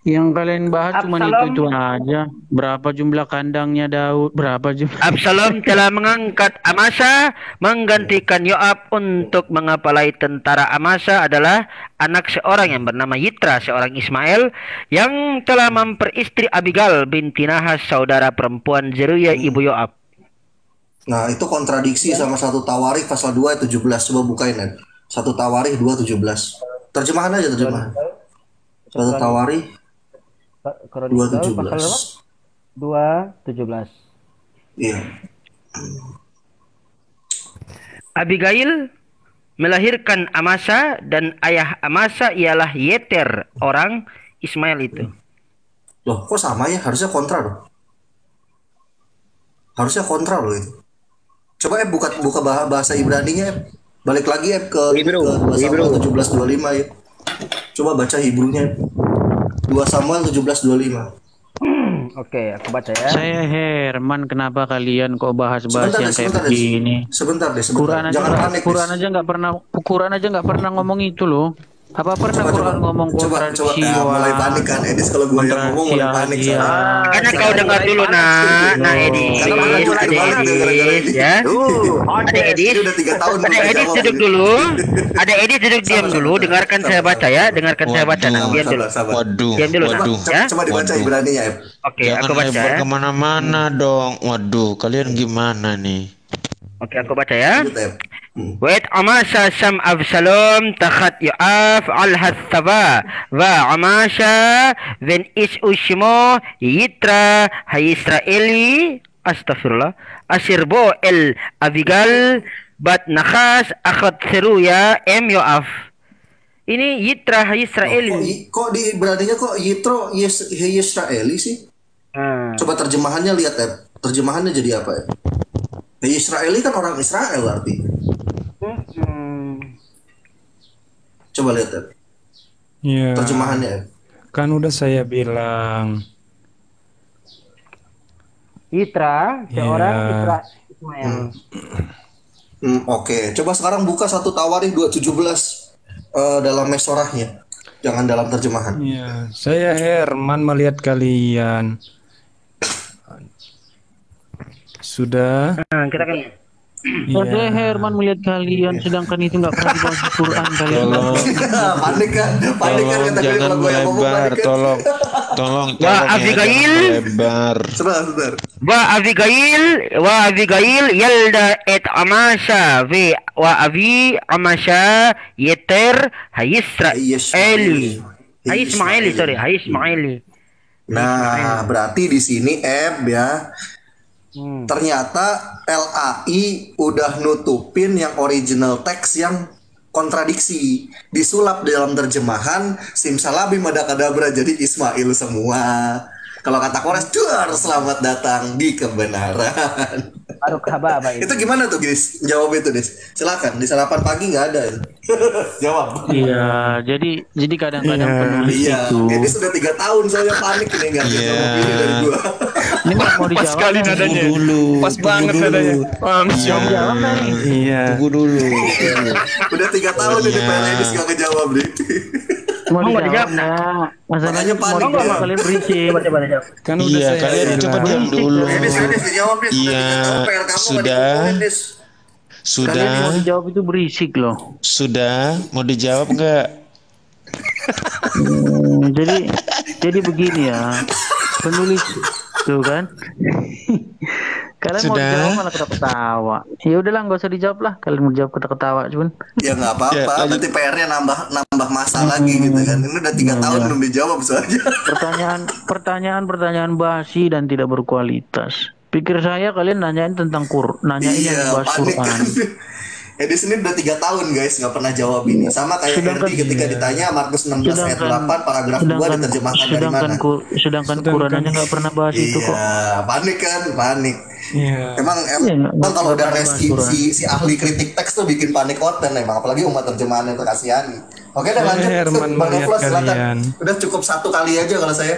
Yang kalian bahas cuma itu aja. Berapa jumlah kandangnya Daud? Berapa jumlah? Absalom telah mengangkat Amasa menggantikan Yoab untuk mengepalai tentara. Amasa adalah anak seorang yang bernama Yitra, seorang Ismail yang telah memperistri Abigail binti Nahas, saudara perempuan Zeruya ibu Yoab. Nah, itu kontradiksi sama 1 Tawarikh pasal 2 ayat 17. Coba bukain ya. 1 Tawarikh 2:17. Terjemahan aja terjemahan. 1 Tawarikh 2:17. 2:17. Iya. Abigail melahirkan Amasa dan ayah Amasa ialah Yeter, orang Ismail itu. Loh, kok sama ya? Harusnya kontra loh. Harusnya kontra loh itu. Coba buka bahasa Ibraninya. Balik lagi ke Hebrew. 2 Samuel 17:25 ya. Coba baca Hebrew-nya. 2 Samuel 17:25. Oke, aku baca ya. Saya Herman, kenapa kalian kok bahas-bahas yang kayak begini? Sebentar deh. Quran aja nggak pernah ngomong itu loh. Apa pernah Quran ngomong kontradiksi? Mulai panik kan Edis kalau gue yang ngomong mulai panik. Karena kau dengar dulu nah Edis ya. Ada Edis udah 3 tahun. Ada Edis duduk dulu. Ada Edis duduk diam dulu. Dengarkan saya baca ya. Dengarkan saya baca. Diam dulu. Diam dulu. Coba dibaca Ibrani ya. Oke, aku baca ya. Kemana-mana dong. Waduh, kalian gimana nih? Oke, aku baca ya. Wait Amasa sam Absalom takhat Yoab al-Hathaba wa Amasa ben is ushmo Yitra Hayisraeli astaghfirullah asirbo el Abigal bat Nakhas akhat Seruya Yoab. Ini Yitra Hayisraeli. Kok di Ibraninya kok Yitro Hayisraeli sih? Coba terjemahannya lihat ya. Terjemahannya jadi apa ya? Israeli kan orang Israel artinya. Coba lihat ya. Iya. Terjemahannya. Kan udah saya bilang. Yitra, seorang Yitra Ismail. Oke. Coba sekarang buka 1 Tawarikh 2:17 dalam mesorahnya. Jangan dalam terjemahan. Iya. Saya Herman melihat kalian. Sudah. Kita kan Saya Herman melihat kalian, sedangkan itu nggak pernah dibahas di Quran kalian. Panik kan kata gue jangan kalau gue yang ngomong melebar, panik kan. tolong Wah, Abigail. Melebar. Sebentar. Wa Abigail yalda et Amasa wa Abi Amasa Yeter Hayisraeli. Hayismaili. Nah, berarti di sini ya. Ternyata LAI udah nutupin yang original teks yang kontradiksi, disulap dalam terjemahan simsalabim madakadabra jadi Ismail semua. Kalau kata Kores, selamat datang di kebenaran. Baru kabar Itu gimana tuh guys? Jawab itu Des. Silakan di sarapan pagi nggak ada. Jawab. Iya, jadi kadang-kadang penulis itu. Ini sudah 3 tahun soalnya panik ini nggak bisa mobil dari gua. Ini nggak mau dijawab. Pas sekali nadanya. Pas banget nadanya. Jawab nih. Iya. Tunggu dulu. Udah 3 tahun ini PLNis nggak ngejawab nih. Mau dijawab nggak? Masalahnya panik mau kalian berisik. Kan udah Iya, saya kalian bilang. coba diam dulu. Edis dijawab Des. Iya, sudah. Kalian mau dijawab itu berisik loh. Sudah, mau dijawab nggak? Jadi begini ya, penulis tuh kan. Kalian mau dijawab malah ketawa. Ya udahlah, nggak usah dijawab lah. Kalian mau jawab ketawa cuman. Ya nggak apa-apa. Nanti PR-nya nambah masa lagi gitu kan. Ini udah 3 tahun belum dijawab soalnya. Pertanyaan basi dan tidak berkualitas. Pikir saya kalian nanyain tentang nanyain yang bahas Quran. Edis ini udah 3 tahun guys nggak pernah jawab ini. Sama kayak Herdi ketika ditanya Markus 16 ayat 8 paragraf 2 diterjemahkan dari mana. Sedangkan Quran aja nggak pernah bahas itu kok. Panik kan, panik. Iya. Emang kalau udah si ahli kritik teks tuh bikin panik konten emang, apalagi umat terjemahan yang terkasihani. Oke, dan lanjut. Bang Eflas silakan. Udah cukup 1 kali aja kalau saya.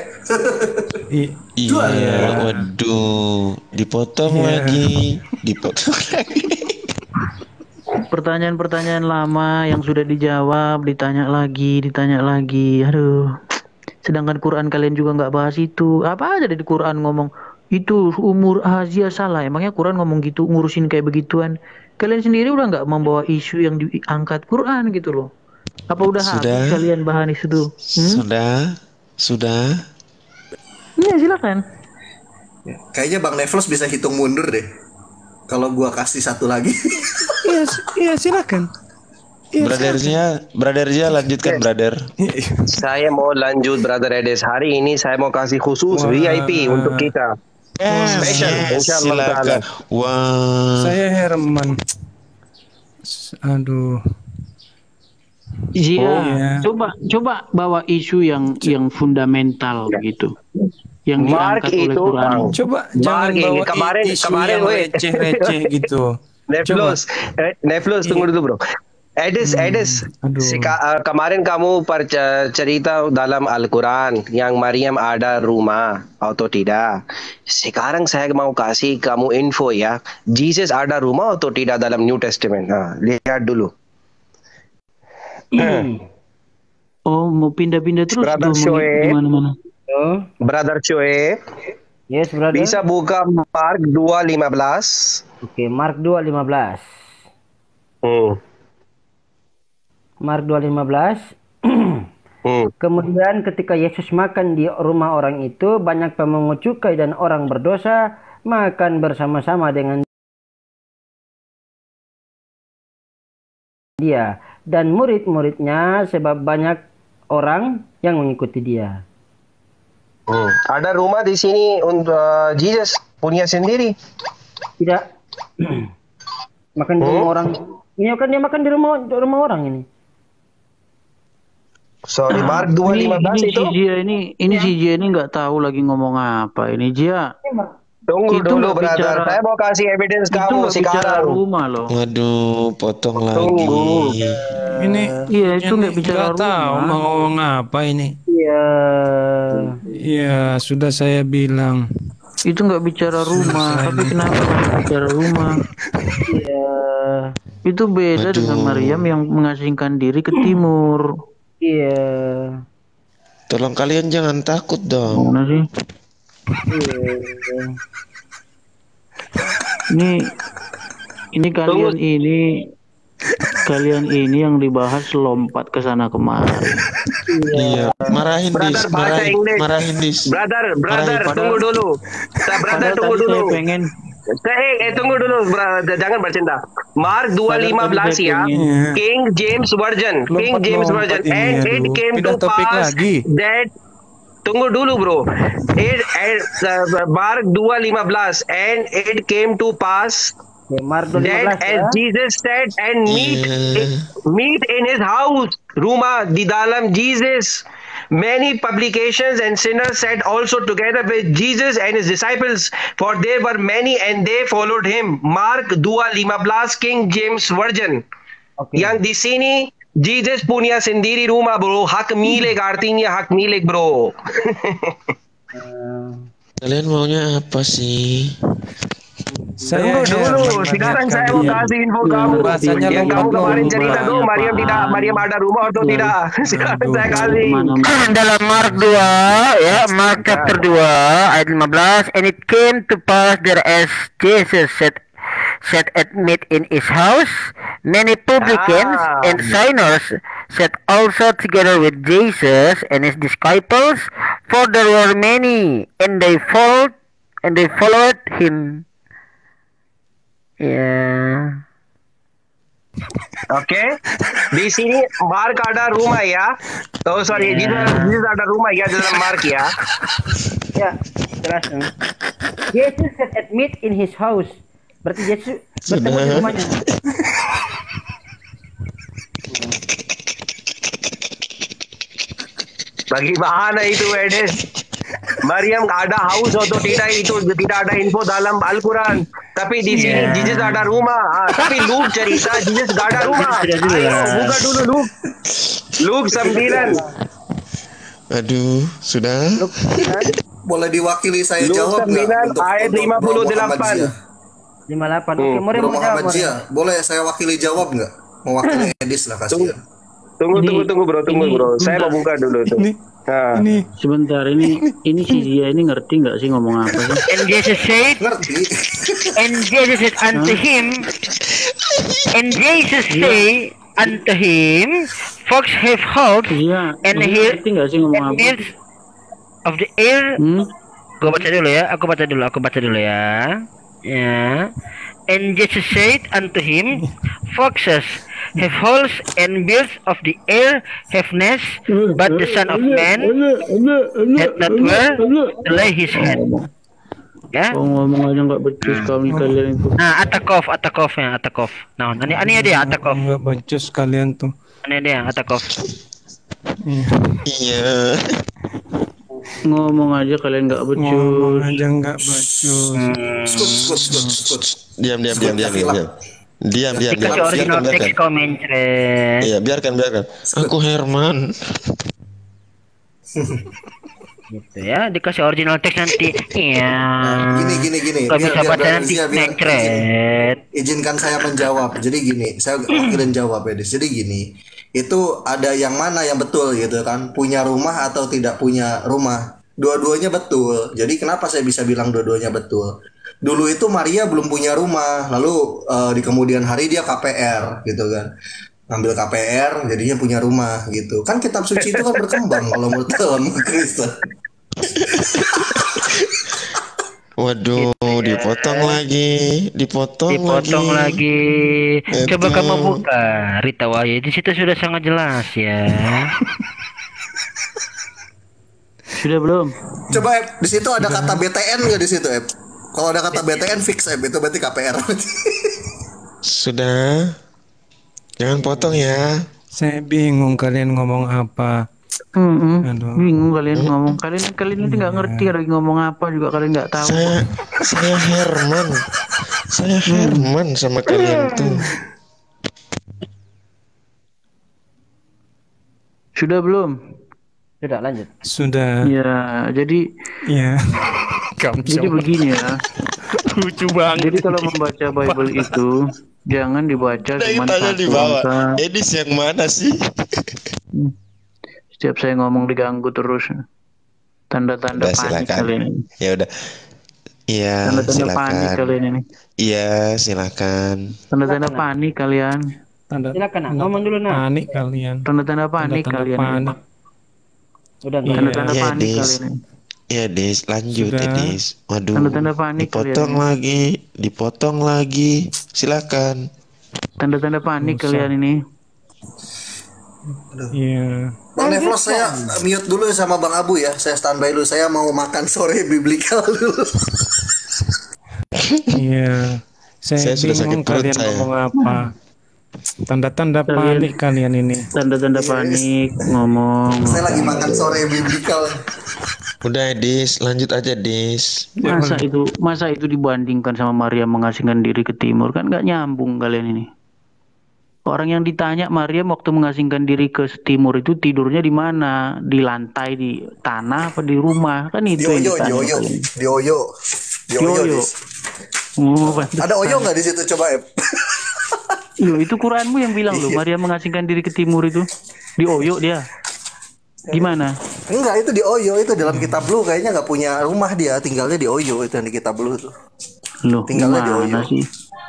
Iya, waduh, dipotong lagi. Pertanyaan-pertanyaan lama yang sudah dijawab ditanya lagi. Aduh, Sedangkan Quran kalian juga nggak bahas itu. Apa aja di Quran ngomong itu umur Asia salah. Emangnya Quran ngomong gitu ngurusin kayak begituan? Kalian sendiri udah nggak membawa isu yang diangkat Quran gitu loh. Apa udah habis kalian bahan itu? Sudah. Iya silakan. Kayaknya Bang Nevlos bisa hitung mundur deh. Kalau gua kasih satu lagi. Iya silakan. Brothernya lanjutkan brother. Saya mau lanjut brother Edes. Hari ini saya mau kasih khusus VIP untuk kita. Special insyaallah. Wah. Saya Herman. Aduh. Iya. Coba bawa isu yang fundamental begitu. Yang Mark diangkat oleh itu Quran. Coba jangan bawa isu yang receh-receh gitu. Nevlos tunggu dulu bro. Edes, kemarin kamu cerita dalam Al-Quran yang Maryam ada rumah atau tidak. Sekarang saya mau kasih kamu info ya. Jesus ada rumah atau tidak dalam New Testament. Lihat dulu. Oh, mau pindah-pindah terus Brother Shoaib. Gimana-mana? Brother Shoaib. Yes, brother. Bisa buka Mark 2:15. Oke, Mark 2:15. Mark 2:15. Kemudian ketika Yesus makan di rumah orang itu, banyak pemungut cukai dan orang berdosa makan bersama-sama dengan dia dan murid-muridnya, sebab banyak orang yang mengikuti dia. Ada rumah di sini untuk Jesus punya sendiri? Tidak. Makan di rumah orang. Ini kan dia makan di rumah orang ini. Sorry, Mark 2:15 itu. Ini si Jia ini nggak tahu lagi ngomong apa. Ini Jia. Tunggu dulu, brother. Saya mau kasih evidence kamu sekarang. Rumah loh. Waduh, potong lagi. Ini itu nggak bicara rumah. Tahu mau ngomong apa ini? Iya, sudah saya bilang. Itu nggak bicara rumah, tapi kenapa bicara rumah? Iya. Itu beda dengan Maryam yang mengasingkan diri ke timur. Iya. Tolong kalian jangan takut dong. Mana sih? Ini kalian ini yang dibahas lompat ke sana kemari. Iya, marahin dis. Brother, tunggu dulu. Tunggu dulu. Tunggu dulu, brother. Jangan bercinta. Mark 2:15 ya. King James Version. And it came to pass that. Tunggu dulu bro. Mark 2:15 and it came to pass that as Jesus said and meet in his house, rumah di dalam Jesus. Many publications and sinners sat also together with Jesus and his disciples, for there were many and they followed him. Mark 2:15 King James Version. Yang di sini Jesus punya sendiri rumah bro. Hak milik artinya hak milik bro. Kalian maunya apa sih? Tunggu dulu. Sekarang saya mau kasih info kamu. Yang kamu kemarin cerita tuh Maryam ada rumah atau tidak. Sekarang saya kasih. Dalam Mark 2 ya, Mark chapter 2 ayat 15, and it came to pass that as Jesus sat at meat in his house, many publicans and sinners sat also together with Jesus and his disciples, for there were many, and they followed him. Yeah. Oke, di sini Mark ada rumah ya. Oh sorry, Jesus ada rumah ya dalam Mark ya. Ya, jelas. Jesus sat at meat in his house. Berarti Yesus bertemu di rumahnya. Bagaimana itu Edes? Maryam ada house atau tidak itu tidak ada info dalam Al-Quran. Tapi di sini Jesus ada rumah. Tapi Luke cerita Jesus gak ada rumah. Ayo buka dulu Luke 9. Aduh, sudah. Boleh diwakili saya Luke jawab nggak? 9 ayat 58. 58. Oke, Bro Muhammad Zia, boleh saya wakili jawab nggak? Mewakili Edis lah kasihan. Tunggu bro. Saya mau buka dulu tuh. Ini sebentar, ini si dia ini ngerti nggak sih ngomong apa sih? And Jesus said unto him, and Jesus say unto him, fox have holes, and here and birds of the air. Aku baca dulu ya. Ya. And Jesus said unto him, foxes have holes and birds of the air have nests, but the Son of Man had not where to lay his head. Ya. Ngomong aja nggak becus kalian itu. Nah, atakov. Nah, ini dia atakov. Nggak becus kalian tuh. Ini dia atakov. Iya. Ngomong aja kalian nggak becus. Diam. Dikasih original text comment. Iya, biarkan. Aku Herman. Gitu ya, dikasih original text nanti. Iya. Gini. Kalau bisa baca nanti mencret. Izinkan saya menjawab. Jadi gini, saya akhirnya jawab ya. Jadi gini, itu ada yang mana yang betul gitu kan? Punya rumah atau tidak punya rumah? Dua-duanya betul. Jadi kenapa saya bisa bilang dua-duanya betul? Dulu itu Maria belum punya rumah, lalu di kemudian hari dia KPR gitu kan. Ambil KPR jadinya punya rumah gitu. Kan kitab suci itu kan berkembang kalau menurut dalam Kristen. Waduh, dipotong lagi. Coba kamu buka Rita Wahyu, di situ sudah sangat jelas ya. Sudah belum? Coba di situ ada kata BTN nggak di situ Kalau ada kata BTN fix itu berarti KPR. Sudah. Jangan potong ya. Saya bingung kalian ngomong apa. Bingung kalian ngomong. Kalian ini nggak ngerti lagi ngomong apa juga kalian nggak tahu. Saya Herman. Saya Herman sama kalian tuh. Sudah belum? Sudah, lanjut. Sudah. Ya, jadi jadi begini ya. Lucu banget. Jadi kalau membaca Bible itu jangan dibaca cuma satu angka. Edis yang mana sih? Setiap saya ngomong diganggu terus. Tanda-tanda panik kalian ini. Ya udah. Iya, tanda-tanda panik kalian ini. Iya, silakan. Tanda-tanda panik kalian. Silakan, ngomong dulu Panik kalian. Tanda-tanda panik kalian. Udah tanda-tanda panik kalian ini. Ya Des, lanjut ya Des. Waduh, tanda-tanda panik dipotong lagi. Silakan. Tanda-tanda panik kalian ini. Iya. Bang Nevlos, saya mute dulu sama Bang Abu ya. Saya standby dulu. Saya mau makan sore biblikal dulu. Iya. Saya sudah sakit perut kalian ngomong apa. Tanda-tanda panik kalian ini. Tanda-tanda panik ngomong. Saya lagi makan sore biblikal. Udah Dis, lanjut aja Dis. Masa itu dibandingkan sama Maria mengasingkan diri ke timur, kan nggak nyambung kalian ini. Orang yang ditanya Maria waktu mengasingkan diri ke timur itu tidurnya di mana? Di lantai, di tanah, apa di rumah? Kan itu yang ditanya. Di Oyo. Ada Oyo nggak di situ, coba Loh, itu Quranmu yang bilang loh Maria mengasingkan diri ke timur itu. Di Oyo dia. Gimana? Enggak, itu di Oyo, itu dalam kitab Lu kayaknya nggak punya rumah dia, tinggalnya di Oyo, itu yang di kitab Lu tuh. Loh, tinggalnya di Oyo.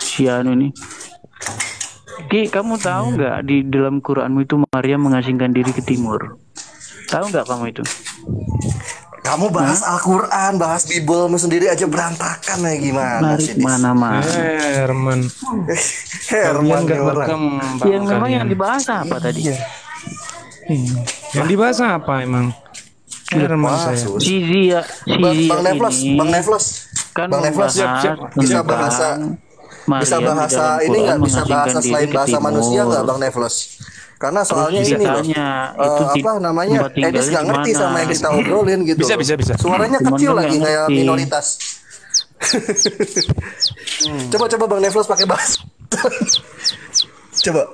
Si Anu ini. Ki, kamu tahu nggak di dalam Quranmu itu Maria mengasingkan diri ke timur? Tahu nggak kamu itu? Kamu bahas Al-Quran, bahas Bibelmu sendiri aja berantakan ya gimana sih? Mana? Herman nggak berkembang. Yang memang yang dibahas apa tadi? Yang dibahas apa emang? Herman saya. Bang Nevlos. Kan Bang Nevlos bisa bahasa ini nggak, bisa bahasa selain bahasa manusia nggak, Bang Nevlos? Karena soalnya ini loh, apa namanya, Edis nggak ngerti sama yang kita obrolin gitu. Bisa. Suaranya kecil lagi kayak minoritas. Coba Bang Nevlos pakai bahasa. Coba.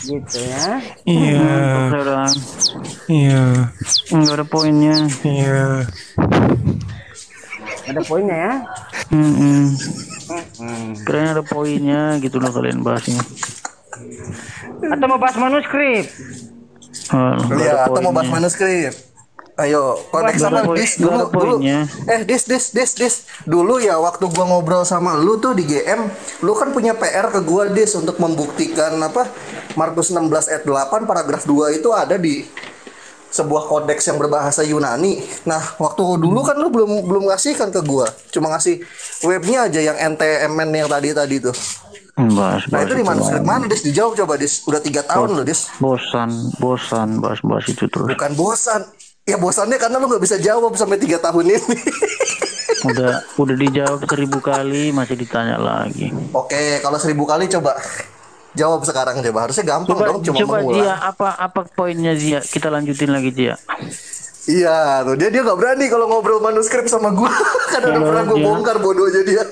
Gitu ya. Iya. Nggak ada poinnya. Iya. Ada poinnya ya. Keren ada poinnya gitu loh kalian bahasnya. Atau mau bahas manuskrip? Iya, atau mau bahas manuskrip. Ayo, konek sama Dis dulu. Dis. Dulu ya waktu gua ngobrol sama lu tuh di GM, lu kan punya PR ke gua Dis untuk membuktikan apa Markus 16 ayat 8 paragraf 2 itu ada di sebuah kodeks yang berbahasa Yunani. Nah, waktu dulu kan lu belum ngasihkan ke gua. Cuma ngasih webnya aja yang NTMN yang tadi tuh. Nah itu di manuskrip mana Dis? Dijawab coba Dis. Udah 3 tahun loh Dis. Bosan bahas itu terus. Bukan bosan. Ya bosannya karena lu gak bisa jawab sampai 3 tahun ini. udah dijawab 1000 kali masih ditanya lagi. Oke, kalau 1000 kali coba jawab sekarang coba. Harusnya gampang dong cuma mengulang. Zia, apa poinnya Zia? Kita lanjutin lagi Zia. Iya, tuh dia gak berani kalau ngobrol manuskrip sama gua. Karena udah pernah gua bongkar bodohnya dia.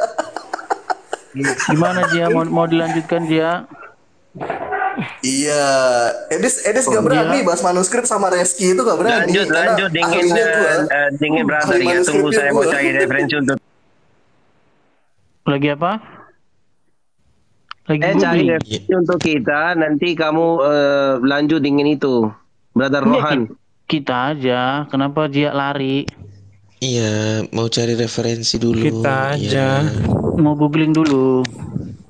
Gimana Zia mau dilanjutkan Zia? Iya, Edis gak berani bahas manuskrip sama Reski itu gak berani. Lanjut dingin brother ya. Tunggu saya mau cari referensi untuk. Lagi apa? Cari referensi untuk kita. Nanti kamu lanjut dingin itu, brother Rohan. Kita aja. Kenapa dia lari? Iya, mau cari referensi dulu. Kita aja. Mau googling dulu.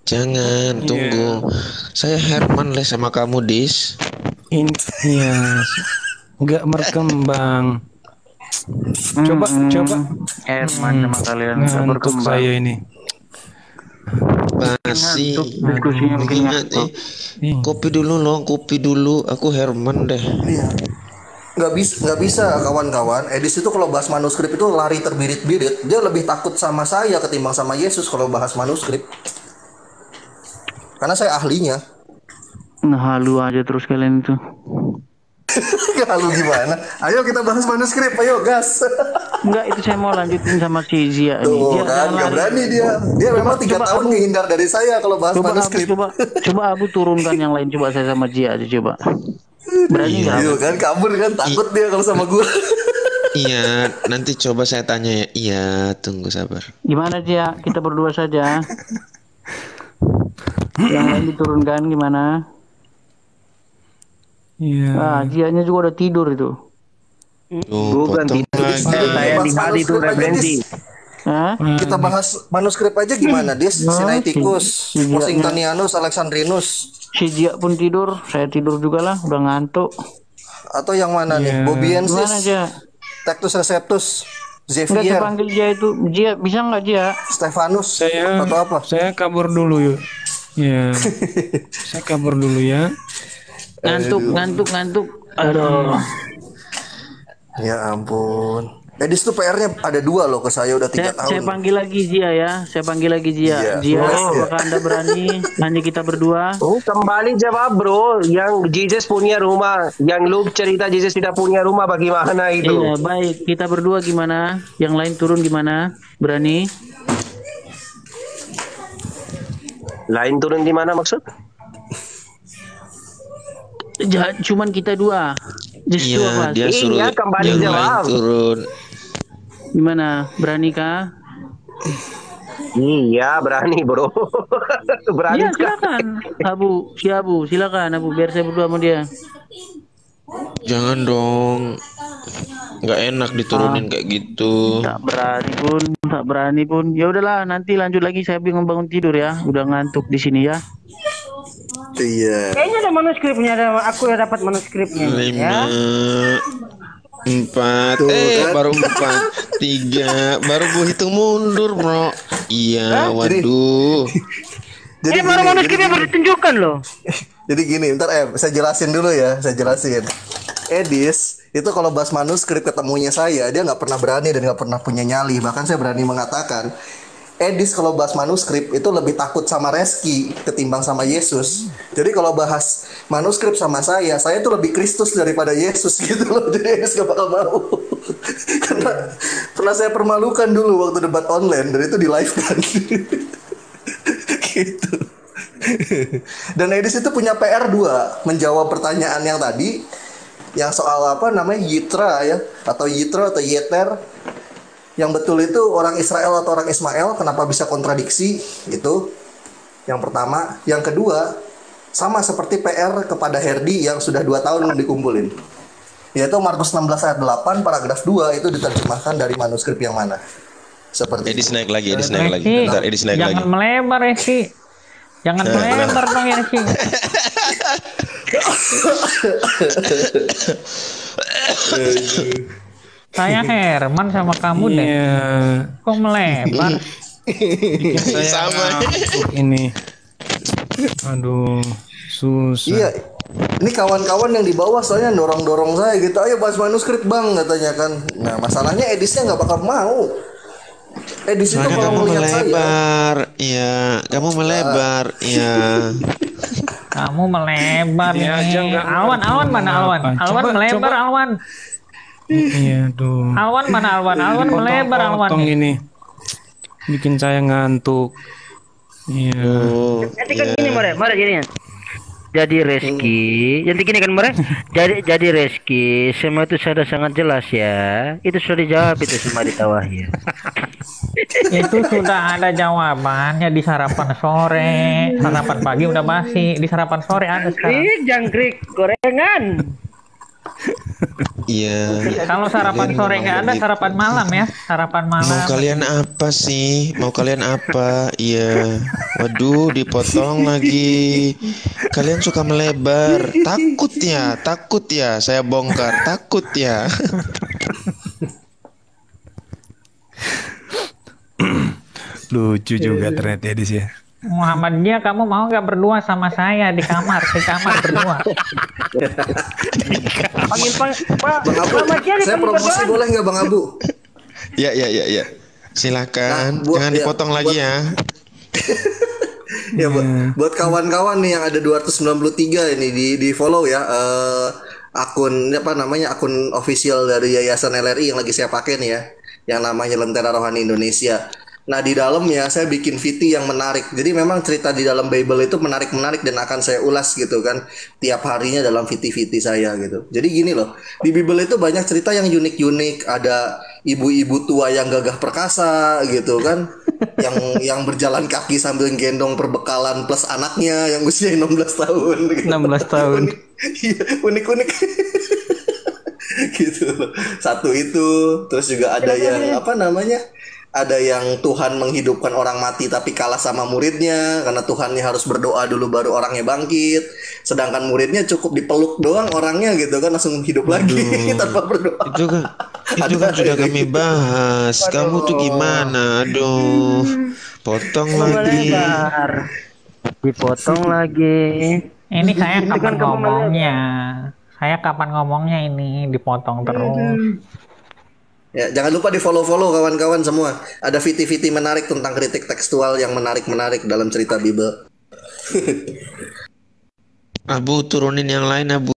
Jangan, tunggu. Saya Herman les sama kamu, Dis. Iya. Enggak berkembang. Coba. Herman sama kalian enggak berkembang. Saya ini. Masih. Diskusinya bikin Kopi dulu. Aku Herman deh. Iya. Nggak bisa kawan-kawan. Edis itu kalau bahas manuskrip itu lari terbirit-birit. Dia lebih takut sama saya ketimbang sama Yesus kalau bahas manuskrip. Karena saya ahlinya. Nah, halu aja terus kalian itu. Halu gimana? Ayo kita bahas manuskrip, ayo gas. Enggak, itu saya mau lanjutin sama si Zia ini. Dia kan nggak berani dia. Dia memang 3 tahun menghindar dari saya kalau bahas manuskrip. Coba Abu turunkan yang lain, coba saya sama Zia aja coba. Berani nggak? Iya kan, kabur kan, takut dia kalau sama gua. Iya, nanti coba saya tanya ya. Iya, tunggu sabar. Gimana Zia? Kita berdua saja. Yang lain diturunkan gimana? Iya. Zianya juga udah tidur itu. Bukan tidur. Saya di hari itu referensi. Kita bahas manuskrip aja gimana, Dis? Sinaiticus, Washingtonianus, Alexandrinus. Si Zia pun tidur, saya tidur juga lah, udah ngantuk. Atau yang mana nih? Bobiensis, gimana aja? Tactus Receptus, Xavier. Enggak panggil Zia itu. Zia bisa nggak Zia? Stefanus atau apa? Saya kabur dulu yuk. Ya. Saya kabur dulu ya. Ngantuk. Aduh. Ya ampun. Edis tuh PR-nya ada 2 loh ke saya udah 3 tahun. Saya panggil lagi Zia ya. Zia, apakah Anda berani? Hanya kita berdua. Kembali jawab bro. Yang Jesus punya rumah. Yang Luke cerita Jesus tidak punya rumah, bagaimana itu? Iya baik. Kita berdua gimana? Yang lain turun gimana? Berani? Lain turun di mana maksud? Cuman kita 2. Iya, dia suruh kembali yang jawab. lain turun. Gimana? Berani kah? Iya, berani bro. Berani. Iya, silakan. Abu, silakan Abu, biar saya berdua sama dia. Jangan dong. Nggak enak diturunin kayak gitu. Tak berani pun. Ya udahlah, nanti lanjut lagi, saya bingung bangun tidur ya. Udah ngantuk di sini ya. Iya. Kayaknya ada manuskripnya, aku yang dapat manuskripnya. 5, ya. 4, baru 4, 3, baru gue hitung mundur bro. Iya, waduh. Jadi baru manuskripnya baru ditunjukkan loh. Jadi gini, bentar saya jelasin dulu ya, Edis itu kalau bahas manuskrip ketemunya saya, dia nggak pernah berani dan nggak pernah punya nyali. Bahkan saya berani mengatakan, Edis kalau bahas manuskrip itu lebih takut sama Reski ketimbang sama Yesus. Jadi kalau bahas manuskrip sama saya tuh lebih Kristus daripada Yesus gitu loh. Jadi Edis gak bakal mau. Karena pernah saya permalukan dulu waktu debat online dan itu di live kan. Gitu. Dan Edis itu punya PR 2, menjawab pertanyaan yang tadi, yang soal apa namanya Yitra ya, atau Yitro atau Yeter. yang betul itu orang Israel atau orang Ismail, kenapa bisa kontradiksi? Itu yang pertama. Yang kedua, sama seperti PR kepada Herdi yang sudah 2 tahun dikumpulin, yaitu Markus 16 ayat 8 paragraf 2 itu diterjemahkan dari manuskrip yang mana? Seperti Edis naik lagi. Bentar, Edis naik lagi. Jangan melebar ya sih. Jangan melebar dong ya sih. Saya Herman sama kamu deh. Kok melebar? Sama. Ini. Aduh, susah. Iya. Ini kawan-kawan yang di bawah soalnya dorong-dorong saya gitu. Ayo bahas manuskrip bang, katanya kan. Nah masalahnya Edisnya nggak bakal mau. Edis itu kalau melihat melebar, iya. Kamu melebar, iya. Kamu melebar Ya, nih. jangan. Alwan mana Alwan? Alwan melebar Alwan. Iya tuh. Alwan mana Alwan? Alwan melebar Alwan. Potong ini. Bikin saya ngantuk. Iya. Nanti kan gini More jadinya. Jadi Reski, jadi gini kan More. Jadi Reski, semua itu sudah sangat jelas ya. Itu sudah dijawab itu semua di Tauhid. Itu sudah ada jawabannya di sarapan sore. Sarapan pagi udah basi, di sarapan sore ada sekarang. Jangkrik gorengan. Iya. Kalau sarapan sore nggak ada, sarapan malam ya. Sarapan Mau malam. kalian apa sih? Mau kalian apa? Iya. Waduh, dipotong lagi. Kalian suka melebar. Takut ya. Saya bongkar. Takut ya. Lucu juga ternyata Edis ya. Muhammadiyah, kamu mau nggak berdua sama saya di kamar berdua? Panggil Bang Abu, saya promosi boleh nggak Bang Abu? Ya. Silakan. Nah, Jangan dipotong lagi ya. Ya buat kawan-kawan nih yang ada 293 ini di follow ya akun akun official dari Yayasan LRI yang lagi saya pakai nih ya, yang namanya Lentera Rohani Indonesia. Nah di dalamnya saya bikin VT yang menarik. Jadi memang cerita di dalam Bible itu menarik dan akan saya ulas gitu kan tiap harinya dalam VT saya gitu. Jadi gini loh, di Bible itu banyak cerita yang unik. Ada ibu-ibu tua yang gagah perkasa gitu kan, yang berjalan kaki sambil gendong perbekalan plus anaknya yang usia 16 tahun. Gitu. 16 tahun. Unik. Gitu loh. Satu itu, terus juga ada yang ada yang Tuhan menghidupkan orang mati tapi kalah sama muridnya karena Tuhannya harus berdoa dulu baru orangnya bangkit, sedangkan muridnya cukup dipeluk doang orangnya gitu kan langsung hidup lagi tanpa berdoa. Itu kan sudah kami bahas. Kamu tuh gimana? Aduh, potong lagi. Dipotong lagi. Ini saya kapan ngomongnya? Saya kapan ngomongnya ini dipotong terus. Ya, jangan lupa di follow kawan-kawan semua. Ada VT menarik tentang kritik tekstual yang menarik dalam cerita Bible. Abu turunin yang lain Abu.